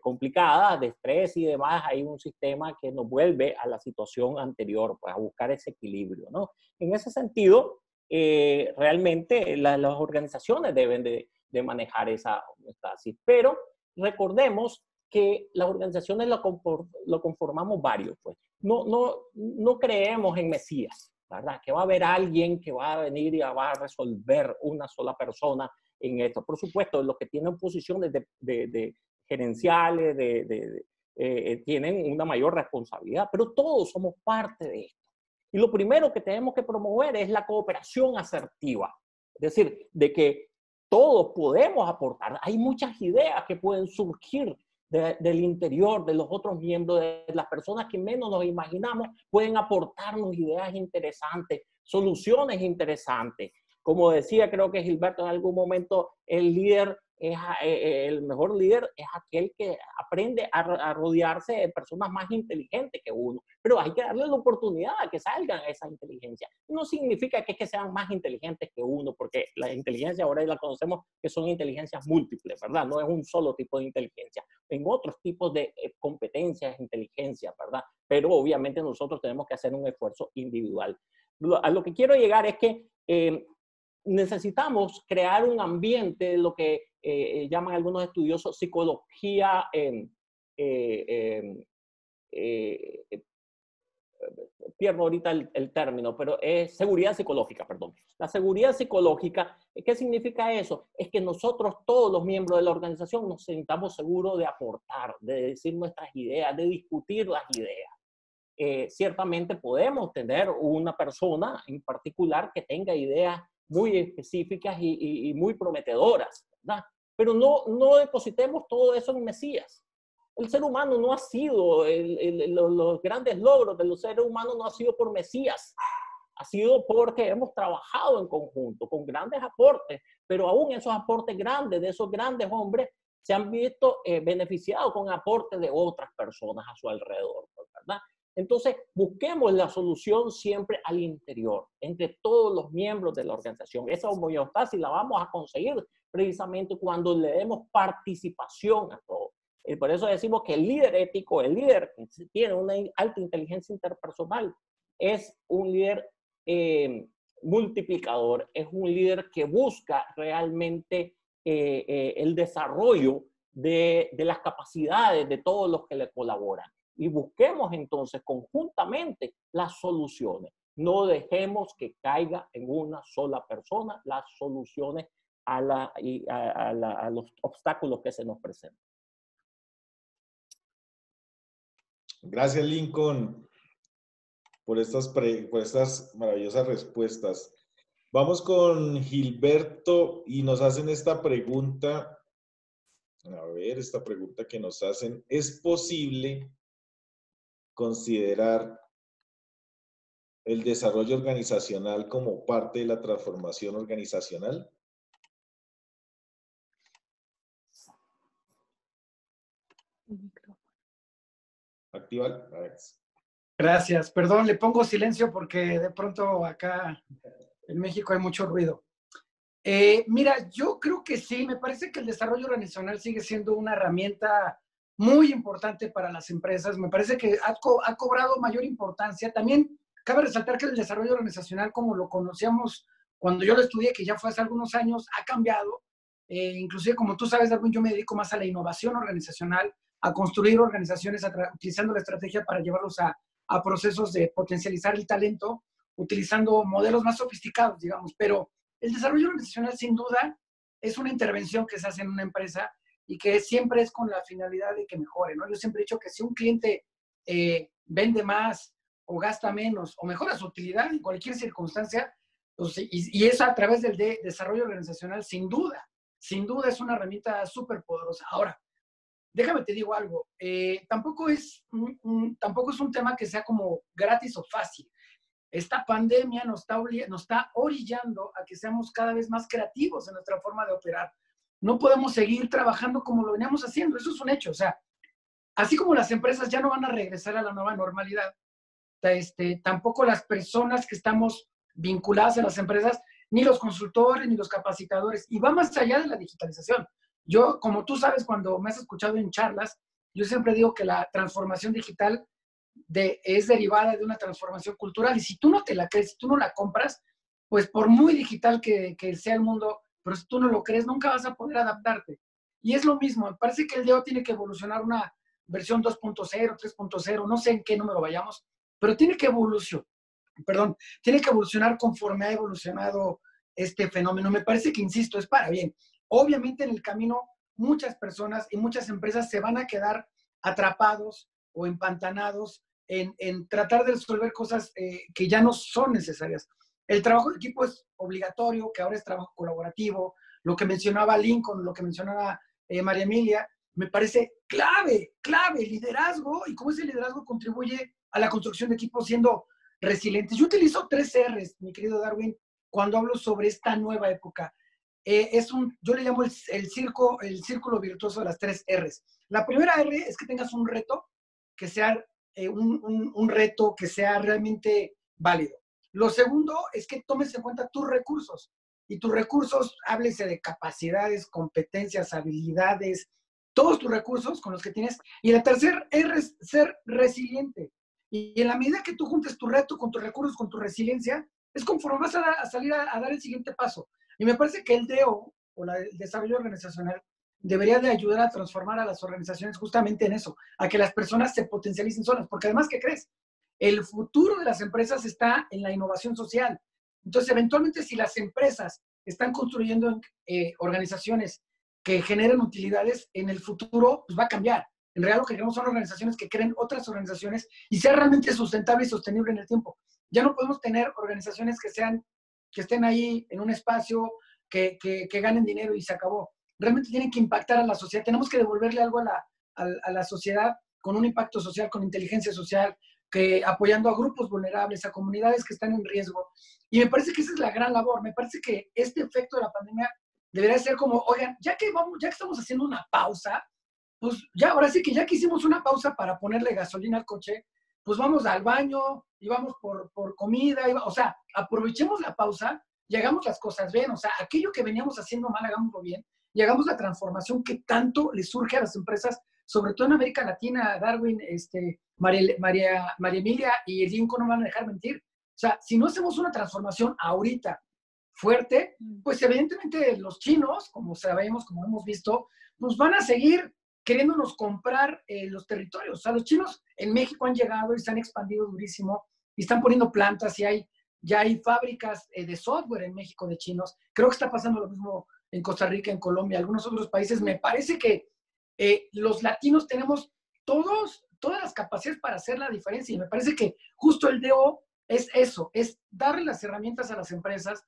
S4: complicadas, de estrés y demás, hay un sistema que nos vuelve a la situación anterior, pues a buscar ese equilibrio, ¿no? En ese sentido, realmente las organizaciones deben de manejar esa homeostasis, pero recordemos que las organizaciones lo conformamos varios, pues. No creemos en Mesías, ¿verdad? Que va a haber alguien que va a venir y va a resolver una sola persona en esto. Por supuesto, los que tienen posiciones de gerenciales, tienen una mayor responsabilidad, pero todos somos parte de esto. Y lo primero que tenemos que promover es la cooperación asertiva. Es decir, de que todos podemos aportar. Hay muchas ideas que pueden surgir del interior, de los otros miembros, de las personas que menos nos imaginamos, pueden aportarnos ideas interesantes, soluciones interesantes. Como decía, creo que Gilberto en algún momento, el mejor líder es aquel que aprende a rodearse de personas más inteligentes que uno. Pero hay que darle la oportunidad a que salgan esa inteligencia. No significa que sean más inteligentes que uno, porque la inteligencia ahora la conocemos que son inteligencias múltiples, ¿verdad? No es un solo tipo de inteligencia. En otros tipos de competencias, inteligencia, ¿verdad? Pero obviamente nosotros tenemos que hacer un esfuerzo individual. A lo que quiero llegar es que necesitamos crear un ambiente, lo que llaman algunos estudiosos psicología, pierdo ahorita el término, pero es seguridad psicológica, perdón. La seguridad psicológica, ¿qué significa eso? Es que nosotros, todos los miembros de la organización, nos sintamos seguros de aportar, de decir nuestras ideas, de discutir las ideas. Ciertamente podemos tener una persona en particular que tenga ideas muy específicas y muy prometedoras, ¿verdad? Pero no depositemos todo eso en Mesías. El ser humano no ha sido, los grandes logros de los seres humanos no ha sido por Mesías, ha sido porque hemos trabajado en conjunto, con grandes aportes, pero aún esos aportes grandes, de esos grandes hombres, se han visto beneficiados con aportes de otras personas a su alrededor, ¿verdad? Entonces, busquemos la solución siempre al interior, entre todos los miembros de la organización. Esa homeostasis la vamos a conseguir precisamente cuando le demos participación a todos. Por eso decimos que el líder ético, el líder que tiene una alta inteligencia interpersonal, es un líder multiplicador, es un líder que busca realmente el desarrollo de las capacidades de todos los que le colaboran. Y busquemos entonces conjuntamente las soluciones. No dejemos que caiga en una sola persona las soluciones a los obstáculos que se nos presentan.
S1: Gracias, Lincoln, por estas maravillosas respuestas. Vamos con Gilberto y nos hacen esta pregunta. A ver, esta pregunta que nos hacen. ¿Es posible considerar el desarrollo organizacional como parte de la transformación organizacional? Activar.
S3: Gracias. Perdón, le pongo silencio porque de pronto acá en México hay mucho ruido. Mira, yo creo que sí, me parece que el desarrollo organizacional sigue siendo una herramienta muy importante para las empresas. Me parece que ha cobrado mayor importancia. También cabe resaltar que el desarrollo organizacional, como lo conocíamos cuando yo lo estudié, que ya fue hace algunos años, ha cambiado. Inclusive, como tú sabes, Darwin, yo me dedico más a la innovación organizacional, a construir organizaciones utilizando la estrategia para llevarlos a procesos de potencializar el talento, utilizando modelos más sofisticados, digamos. Pero el desarrollo organizacional, sin duda, es una intervención que se hace en una empresa y que siempre es con la finalidad de que mejore, ¿no? Yo siempre he dicho que si un cliente vende más o gasta menos o mejora su utilidad en cualquier circunstancia, pues, y eso a través del desarrollo organizacional, sin duda es una herramienta súper poderosa. Ahora, déjame te digo algo, tampoco es un tema que sea como gratis o fácil. Esta pandemia nos está orillando a que seamos cada vez más creativos en nuestra forma de operar. No podemos seguir trabajando como lo veníamos haciendo, eso es un hecho. O sea, así como las empresas ya no van a regresar a la nueva normalidad, tampoco las personas que estamos vinculadas a las empresas, ni los consultores, ni los capacitadores, y va más allá de la digitalización. Yo, como tú sabes, cuando me has escuchado en charlas, yo siempre digo que la transformación digital es derivada de una transformación cultural, y si tú no te la crees, si tú no la compras, pues por muy digital que sea el mundo, pero si tú no lo crees, nunca vas a poder adaptarte. Y es lo mismo, me parece que el DEO tiene que evolucionar una versión 2.0, 3.0, no sé en qué número vayamos, pero tiene que evolucionar conforme ha evolucionado este fenómeno. Me parece que, insisto, es para bien. Obviamente en el camino muchas personas y muchas empresas se van a quedar atrapados o empantanados en tratar de resolver cosas que ya no son necesarias. El trabajo de equipo es obligatorio, que ahora es trabajo colaborativo. Lo que mencionaba Lincoln, lo que mencionaba María Emilia, me parece clave, liderazgo, y cómo ese liderazgo contribuye a la construcción de equipos siendo resilientes. Yo utilizo 3 R's, mi querido Darwin, cuando hablo sobre esta nueva época. Yo le llamo el círculo virtuoso de las 3 R's. La primera R es que tengas un reto que sea un reto que sea realmente válido. Lo segundo es que tomes en cuenta tus recursos. Y tus recursos, háblese de capacidades, competencias, habilidades, todos tus recursos con los que tienes. Y la tercera es ser resiliente. Y en la medida que tú juntes tu reto con tus recursos, con tu resiliencia, es conforme vas a salir a dar el siguiente paso. Y me parece que el DEO, o el desarrollo organizacional, debería de ayudar a transformar a las organizaciones justamente en eso, a que las personas se potencialicen solas, porque además, ¿qué crees? El futuro de las empresas está en la innovación social. Entonces, eventualmente, si las empresas están construyendo organizaciones que generen utilidades, en el futuro pues va a cambiar. En realidad lo que queremos son organizaciones que creen otras organizaciones y sea realmente sustentable y sostenible en el tiempo. Ya no podemos tener organizaciones que estén ahí en un espacio, que ganen dinero y se acabó. Realmente tienen que impactar a la sociedad. Tenemos que devolverle algo a la sociedad con un impacto social, con inteligencia social, apoyando a grupos vulnerables, a comunidades que están en riesgo. Y me parece que esa es la gran labor. Me parece que este efecto de la pandemia debería ser como, oigan, ya que estamos haciendo una pausa, pues ya, ahora sí que ya que hicimos una pausa para ponerle gasolina al coche, pues vamos al baño y vamos por comida, o sea, aprovechemos la pausa y hagamos las cosas bien. O sea, aquello que veníamos haciendo mal, hagámoslo bien y hagamos la transformación que tanto les surge a las empresas, sobre todo en América Latina. Darwin, María Emilia y Lincoln no van a dejar mentir. O sea, si no hacemos una transformación ahorita fuerte, pues evidentemente los chinos, como sabemos, como hemos visto, pues van a seguir queriéndonos comprar los territorios. O sea, los chinos en México han llegado y se han expandido durísimo y están poniendo plantas y ya hay fábricas de software en México de chinos. Creo que está pasando lo mismo en Costa Rica, en Colombia, algunos otros países. Me parece que los latinos tenemos todas las capacidades para hacer la diferencia y me parece que justo el DEO es eso, es darle las herramientas a las empresas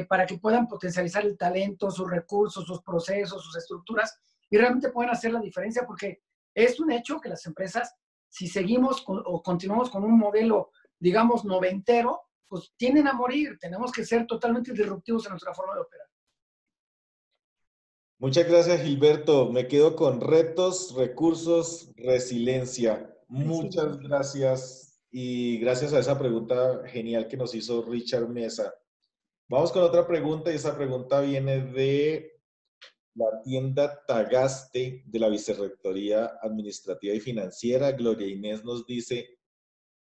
S3: para que puedan potencializar el talento, sus recursos, sus procesos, sus estructuras y realmente puedan hacer la diferencia, porque es un hecho que las empresas, si seguimos o continuamos con un modelo, digamos, noventero, pues tienden a morir. Tenemos que ser totalmente disruptivos en nuestra forma de operar.
S1: Muchas gracias, Gilberto. Me quedo con retos, recursos, resiliencia. Muchas gracias y gracias a esa pregunta genial que nos hizo Richard Mesa. Vamos con otra pregunta y esa pregunta viene de la tienda Tagaste de la Vicerrectoría Administrativa y Financiera. Gloria Inés nos dice,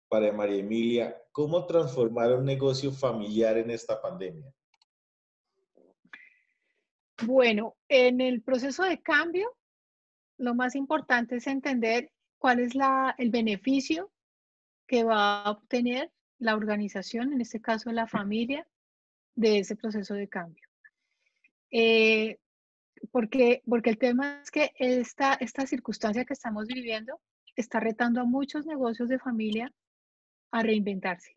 S1: para María Emilia, ¿cómo transformar un negocio familiar en esta pandemia?
S2: Bueno, en el proceso de cambio, lo más importante es entender cuál es el beneficio que va a obtener la organización, en este caso la familia, de ese proceso de cambio. Porque el tema es que esta circunstancia que estamos viviendo está retando a muchos negocios de familia a reinventarse.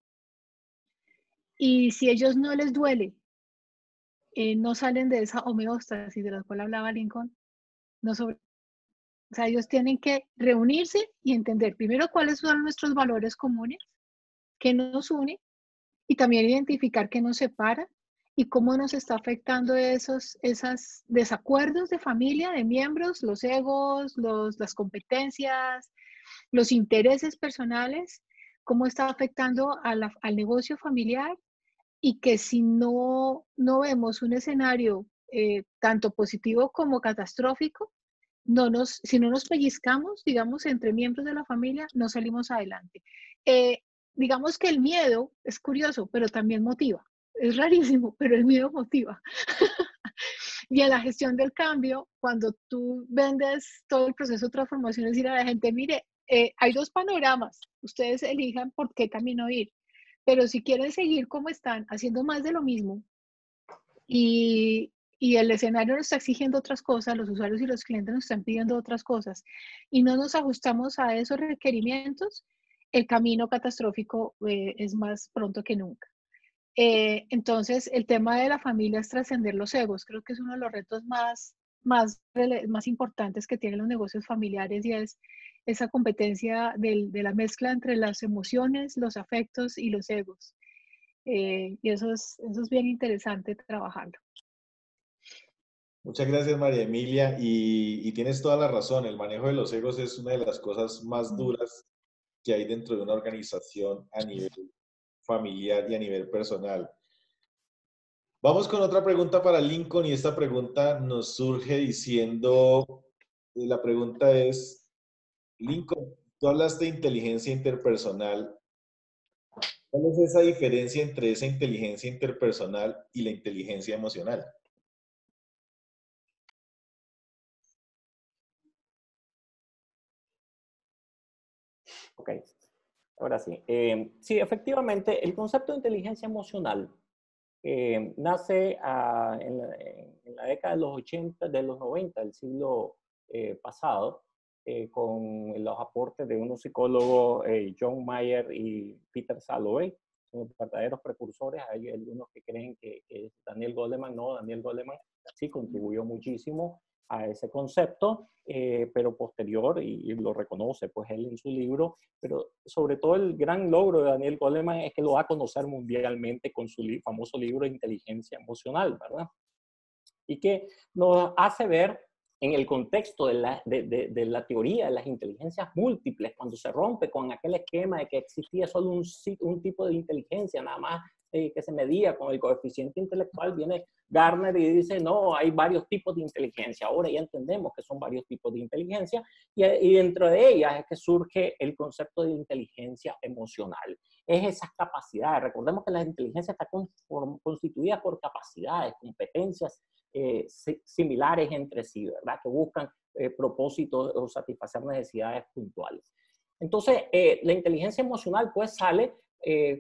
S2: Y si ellos no les duele, no salen de esa homeostasis de la cual hablaba Lincoln, o sea, ellos tienen que reunirse y entender primero cuáles son nuestros valores comunes, qué nos une, y también identificar qué nos separa y cómo nos está afectando esos desacuerdos de familia, de miembros, los egos, las competencias, los intereses personales, cómo está afectando al negocio familiar, y que si no vemos un escenario tanto positivo como catastrófico, si no nos pellizcamos, digamos, entre miembros de la familia, no salimos adelante. Digamos que el miedo es curioso, pero también motiva. Es rarísimo, pero el miedo motiva. Y en la gestión del cambio, cuando tú vendes todo el proceso de transformación, es decir a la gente, mire, hay dos panoramas, ustedes elijan por qué camino ir. Pero si quieren seguir como están, haciendo más de lo mismo, y el escenario nos está exigiendo otras cosas, los usuarios y los clientes nos están pidiendo otras cosas, y no nos ajustamos a esos requerimientos, el camino catastrófico es más pronto que nunca. Entonces, el tema de la familia es trascender los egos. Creo que es uno de los retos más importantes que tienen los negocios familiares, y es esa competencia de la mezcla entre las emociones, los afectos y los egos. Y eso es bien interesante trabajarlo.
S1: Muchas gracias, María Emilia. Y tienes toda la razón. El manejo de los egos es una de las cosas más duras que hay dentro de una organización a nivel familiar y a nivel personal. Vamos con otra pregunta para Lincoln, y esta pregunta nos surge diciendo, la pregunta es, Lincoln, tú hablaste de inteligencia interpersonal. ¿Cuál es esa diferencia entre esa inteligencia interpersonal y la inteligencia emocional?
S4: Ok, ahora sí. Sí, efectivamente, el concepto de inteligencia emocional nace en la década de los 80, de los 90 del siglo pasado, con los aportes de unos psicólogos, John Mayer y Peter Salovey, son verdaderos precursores. Hay algunos que creen que Daniel Goleman, no, Daniel Goleman sí contribuyó muchísimo a ese concepto, pero posterior, y lo reconoce pues él en su libro, pero sobre todo el gran logro de Daniel Goleman es que lo va a conocer mundialmente con su famoso libro de Inteligencia Emocional, ¿verdad? Y que nos hace ver en el contexto de la teoría de las inteligencias múltiples, cuando se rompe con aquel esquema de que existía solo un tipo de inteligencia, nada más que se medía con el coeficiente intelectual, viene Gardner y dice, no, hay varios tipos de inteligencia. Ahora ya entendemos que son varios tipos de inteligencia, y dentro de ellas es que surge el concepto de inteligencia emocional. Es esas capacidades. Recordemos que la inteligencia está constituida por capacidades, competencias similares entre sí, ¿verdad? Que buscan propósitos o satisfacer necesidades puntuales. Entonces, la inteligencia emocional pues sale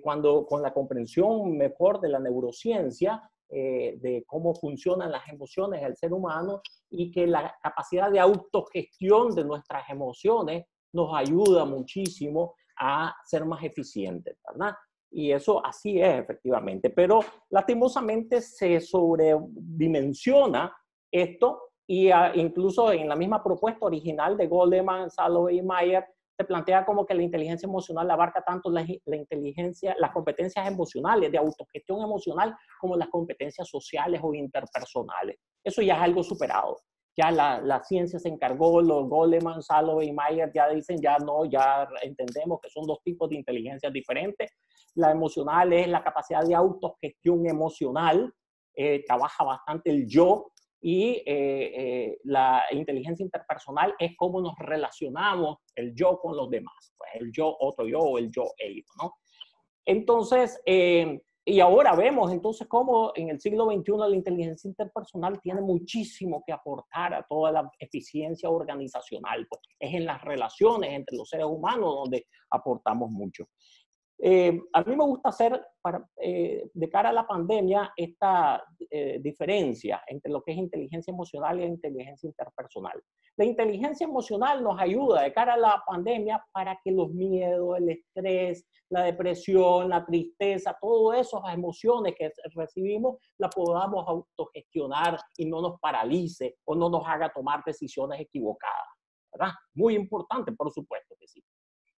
S4: cuando con la comprensión mejor de la neurociencia, de cómo funcionan las emociones del ser humano, y que la capacidad de autogestión de nuestras emociones nos ayuda muchísimo a ser más eficientes, ¿verdad? Y eso así es efectivamente, pero lastimosamente se sobredimensiona esto, y incluso en la misma propuesta original de Goleman, Salovey y Mayer se plantea como que la inteligencia emocional abarca tanto la inteligencia, las competencias emocionales, de autogestión emocional, como las competencias sociales o interpersonales. Eso ya es algo superado. Ya la ciencia se encargó, los Goleman, Salovey y Mayer ya dicen, ya no, ya entendemos que son dos tipos de inteligencias diferentes. La emocional es la capacidad de autogestión emocional, trabaja bastante el yo, Y la inteligencia interpersonal es cómo nos relacionamos el yo con los demás. Pues el yo, otro yo, o el yo, ellos, ¿no? Entonces, y ahora vemos entonces cómo en el siglo XXI la inteligencia interpersonal tiene muchísimo que aportar a toda la eficiencia organizacional. Pues es en las relaciones entre los seres humanos donde aportamos mucho. A mí me gusta hacer, de cara a la pandemia, esta diferencia entre lo que es inteligencia emocional y inteligencia interpersonal. La inteligencia emocional nos ayuda de cara a la pandemia para que los miedos, el estrés, la depresión, la tristeza, todas esas emociones que recibimos, las podamos autogestionar y no nos paralice o no nos haga tomar decisiones equivocadas, ¿verdad? Muy importante, por supuesto que sí.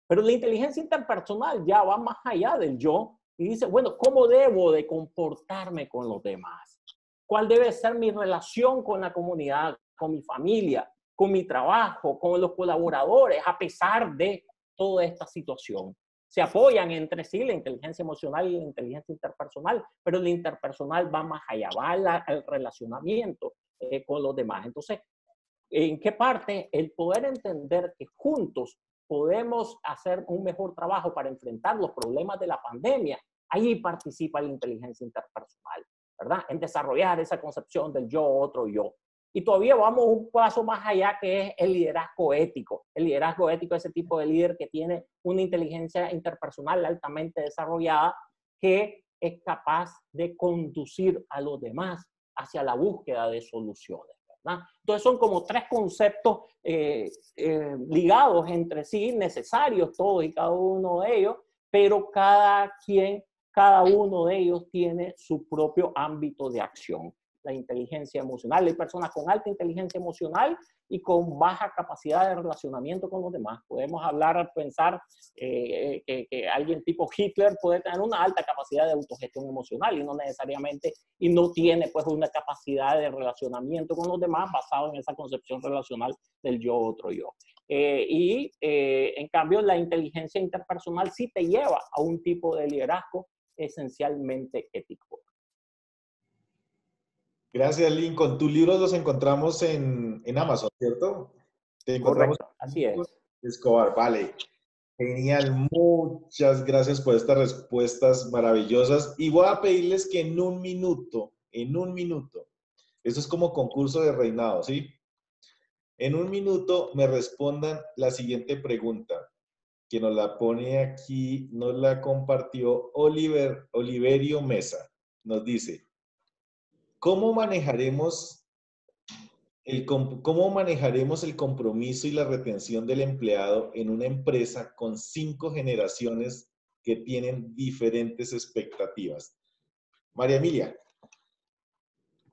S4: Pero la inteligencia interpersonal ya va más allá del yo y dice, bueno, ¿cómo debo de comportarme con los demás? ¿Cuál debe ser mi relación con la comunidad, con mi familia, con mi trabajo, con los colaboradores, a pesar de toda esta situación? Se apoyan entre sí la inteligencia emocional y la inteligencia interpersonal, pero la interpersonal va más allá, va al relacionamiento con los demás. Entonces, ¿en qué parte el poder entender que juntos podemos hacer un mejor trabajo para enfrentar los problemas de la pandemia? Ahí participa la inteligencia interpersonal, ¿verdad? En desarrollar esa concepción del yo, otro yo. Y todavía vamos un paso más allá, que es el liderazgo ético. El liderazgo ético es ese tipo de líder que tiene una inteligencia interpersonal altamente desarrollada, que es capaz de conducir a los demás hacia la búsqueda de soluciones. Entonces son como tres conceptos ligados entre sí, necesarios todos y cada uno de ellos, pero cada uno de ellos tiene su propio ámbito de acción. La inteligencia emocional, hay personas con alta inteligencia emocional y con baja capacidad de relacionamiento con los demás. Podemos pensar que alguien tipo Hitler puede tener una alta capacidad de autogestión emocional y no necesariamente, y no tiene pues una capacidad de relacionamiento con los demás basado en esa concepción relacional del yo, otro yo. En cambio, la inteligencia interpersonal sí te lleva a un tipo de liderazgo esencialmente ético.
S1: Gracias, Lincoln. Tus libros los encontramos en Amazon, ¿cierto? Te encontramos.
S4: Correcto, así es.
S1: Escobar, vale. Genial, muchas gracias por estas respuestas maravillosas. Y voy a pedirles que en un minuto, esto es como concurso de reinado, ¿sí? En un minuto me respondan la siguiente pregunta, que nos la pone aquí, nos la compartió Oliverio Mesa. Nos dice, ¿cómo manejaremos el compromiso y la retención del empleado en una empresa con 5 generaciones que tienen diferentes expectativas? María Emilia.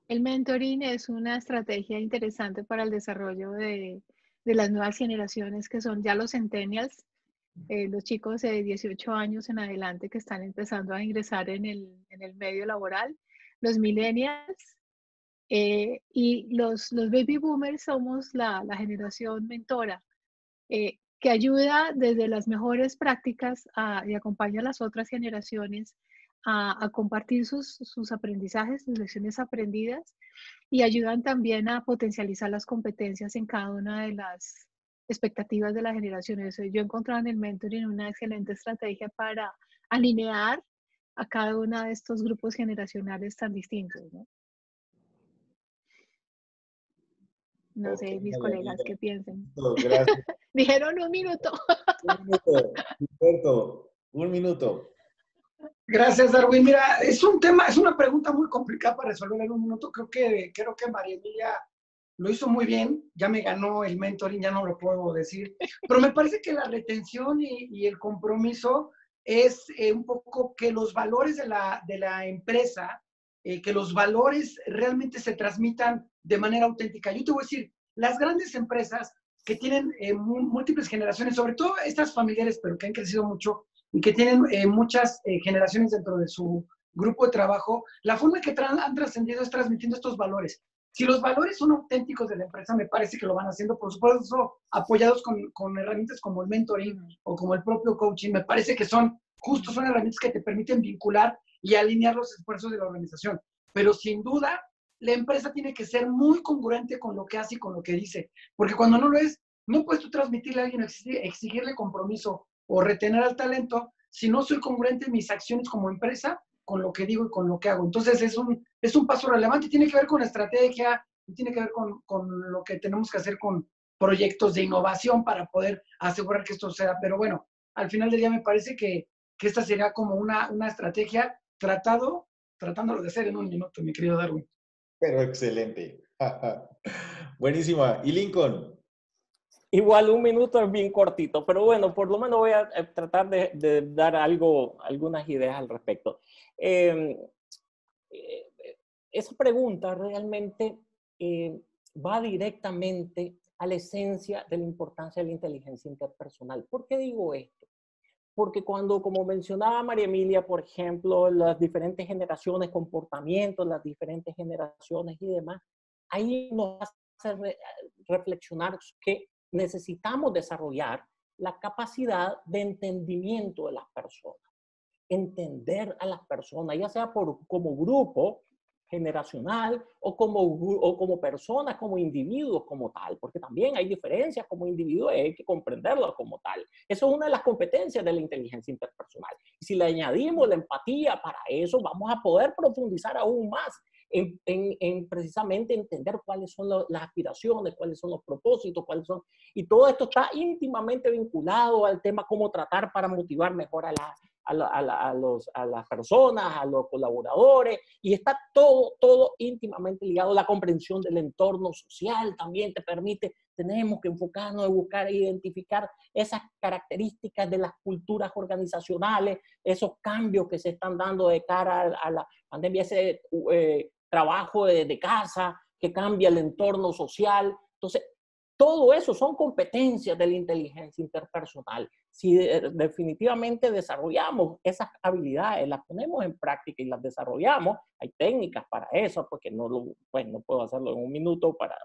S2: El mentoring es una estrategia interesante para el desarrollo de las nuevas generaciones, que son ya los centennials, los chicos de 18 años en adelante que están empezando a ingresar en el medio laboral, los millennials, y los baby boomers somos la generación mentora, que ayuda desde las mejores prácticas y acompaña a las otras generaciones a compartir sus aprendizajes, sus lecciones aprendidas, y ayudan también a potencializar las competencias en cada una de las expectativas de las generaciones. Yo he encontrado en el mentoring una excelente estrategia para alinear a cada uno de estos grupos generacionales tan distintos, ¿no? No sé, mis colegas, ¿qué piensen?
S1: Gracias.
S2: Dijeron un minuto.
S1: Un minuto, Humberto, un minuto.
S3: Gracias, Darwin. Mira, es una pregunta muy complicada para resolver en un minuto. Creo que María Emilia lo hizo muy bien. Ya me ganó el mentoring, ya no lo puedo decir. Pero me parece que la retención y el compromiso es un poco que los valores de la empresa, que los valores realmente se transmitan de manera auténtica. Yo te voy a decir, las grandes empresas que tienen múltiples generaciones, sobre todo estas familiares, pero que han crecido mucho, y que tienen muchas generaciones dentro de su grupo de trabajo, la forma en que han trascendido es transmitiendo estos valores. Si los valores son auténticos de la empresa, me parece que lo van haciendo, por supuesto, apoyados con herramientas como el mentoring o como el propio coaching. Me parece que son herramientas que te permiten vincular y alinear los esfuerzos de la organización. Pero sin duda, la empresa tiene que ser muy congruente con lo que hace y con lo que dice. Porque cuando no lo es, no puedes tú transmitirle a alguien, exigirle compromiso o retener al talento si no soy congruente en mis acciones como empresa con lo que digo y con lo que hago. Entonces es un paso relevante, tiene que ver con estrategia, y tiene que ver con lo que tenemos que hacer con proyectos de innovación para poder asegurar que esto sea. Pero bueno, al final del día me parece que esta sería como una estrategia tratándolo de hacer en un minuto, mi querido Darwin.
S1: Pero excelente. Buenísima. ¿Y Lincoln?
S4: Igual un minuto es bien cortito, pero bueno, por lo menos voy a tratar de dar algunas ideas al respecto. Esa pregunta realmente va directamente a la esencia de la importancia de la inteligencia interpersonal. ¿Por qué digo esto? Porque cuando, como mencionaba María Emilia, por ejemplo, las diferentes generaciones, comportamientos, las diferentes generaciones y demás, ahí nos hace reflexionar que necesitamos desarrollar la capacidad de entendimiento de las personas. Entender a las personas, ya sea como grupo generacional o como personas, como individuos como tal, porque también hay diferencias como individuos y hay que comprenderlas como tal. Eso es una de las competencias de la inteligencia interpersonal. Y si le añadimos la empatía para eso, vamos a poder profundizar aún más en precisamente entender cuáles son las aspiraciones, cuáles son los propósitos, y todo esto está íntimamente vinculado al tema cómo tratar para motivar mejor a las personas, a los colaboradores, y está todo íntimamente ligado. La comprensión del entorno social también te permite, tenemos que enfocarnos en buscar e identificar esas características de las culturas organizacionales, esos cambios que se están dando de cara a la pandemia, ese trabajo de casa que cambia el entorno social. Entonces, todo eso son competencias de la inteligencia interpersonal. Si definitivamente desarrollamos esas habilidades, las ponemos en práctica y las desarrollamos, hay técnicas para eso, porque no puedo hacerlo en un minuto para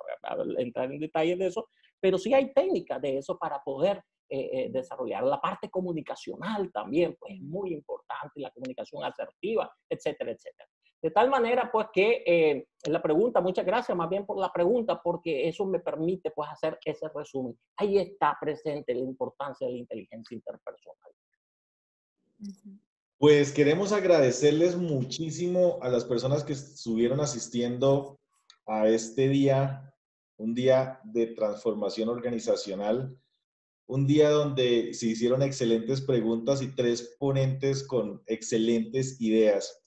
S4: entrar en detalles de eso, pero sí hay técnicas de eso para poder desarrollar. La parte comunicacional también, pues es muy importante, la comunicación asertiva, etcétera, etcétera. De tal manera, pues, que la pregunta, muchas gracias más bien por la pregunta, porque eso me permite, pues, hacer ese resumen. Ahí está presente la importancia de la inteligencia interpersonal.
S1: Pues queremos agradecerles muchísimo a las personas que estuvieron asistiendo a este día, un día de transformación organizacional, un día donde se hicieron excelentes preguntas y 3 ponentes con excelentes ideas.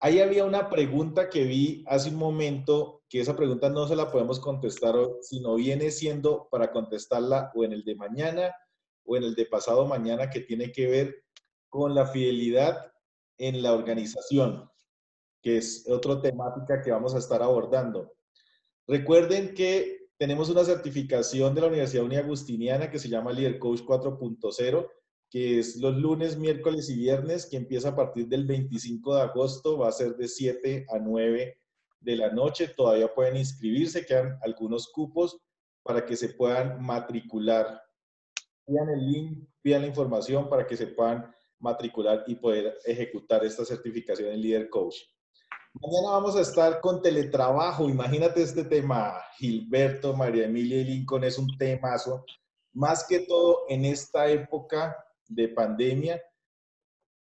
S1: Ahí había una pregunta que vi hace un momento, que esa pregunta no se la podemos contestar hoy, sino viene siendo para contestarla o en el de mañana o en el de pasado mañana, que tiene que ver con la fidelidad en la organización, que es otra temática que vamos a estar abordando. Recuerden que tenemos una certificación de la Universidad Uniagustiniana que se llama Líder Coach 4.0, que es los lunes, miércoles y viernes, que empieza a partir del 25 de agosto, va a ser de 7 a 9 de la noche. Todavía pueden inscribirse, quedan algunos cupos para que se puedan matricular. Pidan el link, pidan la información para que se puedan matricular y poder ejecutar esta certificación en Líder Coach. Mañana vamos a estar con teletrabajo. Imagínate este tema, Gilberto, María Emilia y Lincoln, es un temazo. Más que todo en esta época de pandemia,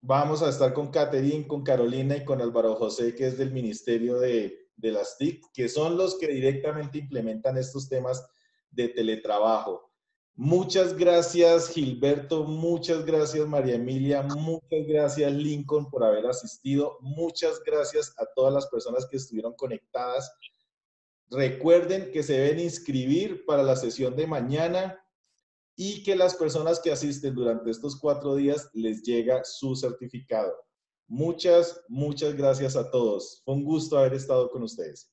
S1: vamos a estar con Caterine, con Carolina y con Álvaro José, que es del Ministerio de las TIC, que son los que directamente implementan estos temas de teletrabajo. Muchas gracias, Gilberto. Muchas gracias, María Emilia. Muchas gracias, Lincoln, por haber asistido. Muchas gracias a todas las personas que estuvieron conectadas. Recuerden que se deben inscribir para la sesión de mañana y que las personas que asisten durante estos 4 días les llega su certificado. Muchas gracias a todos. Fue un gusto haber estado con ustedes.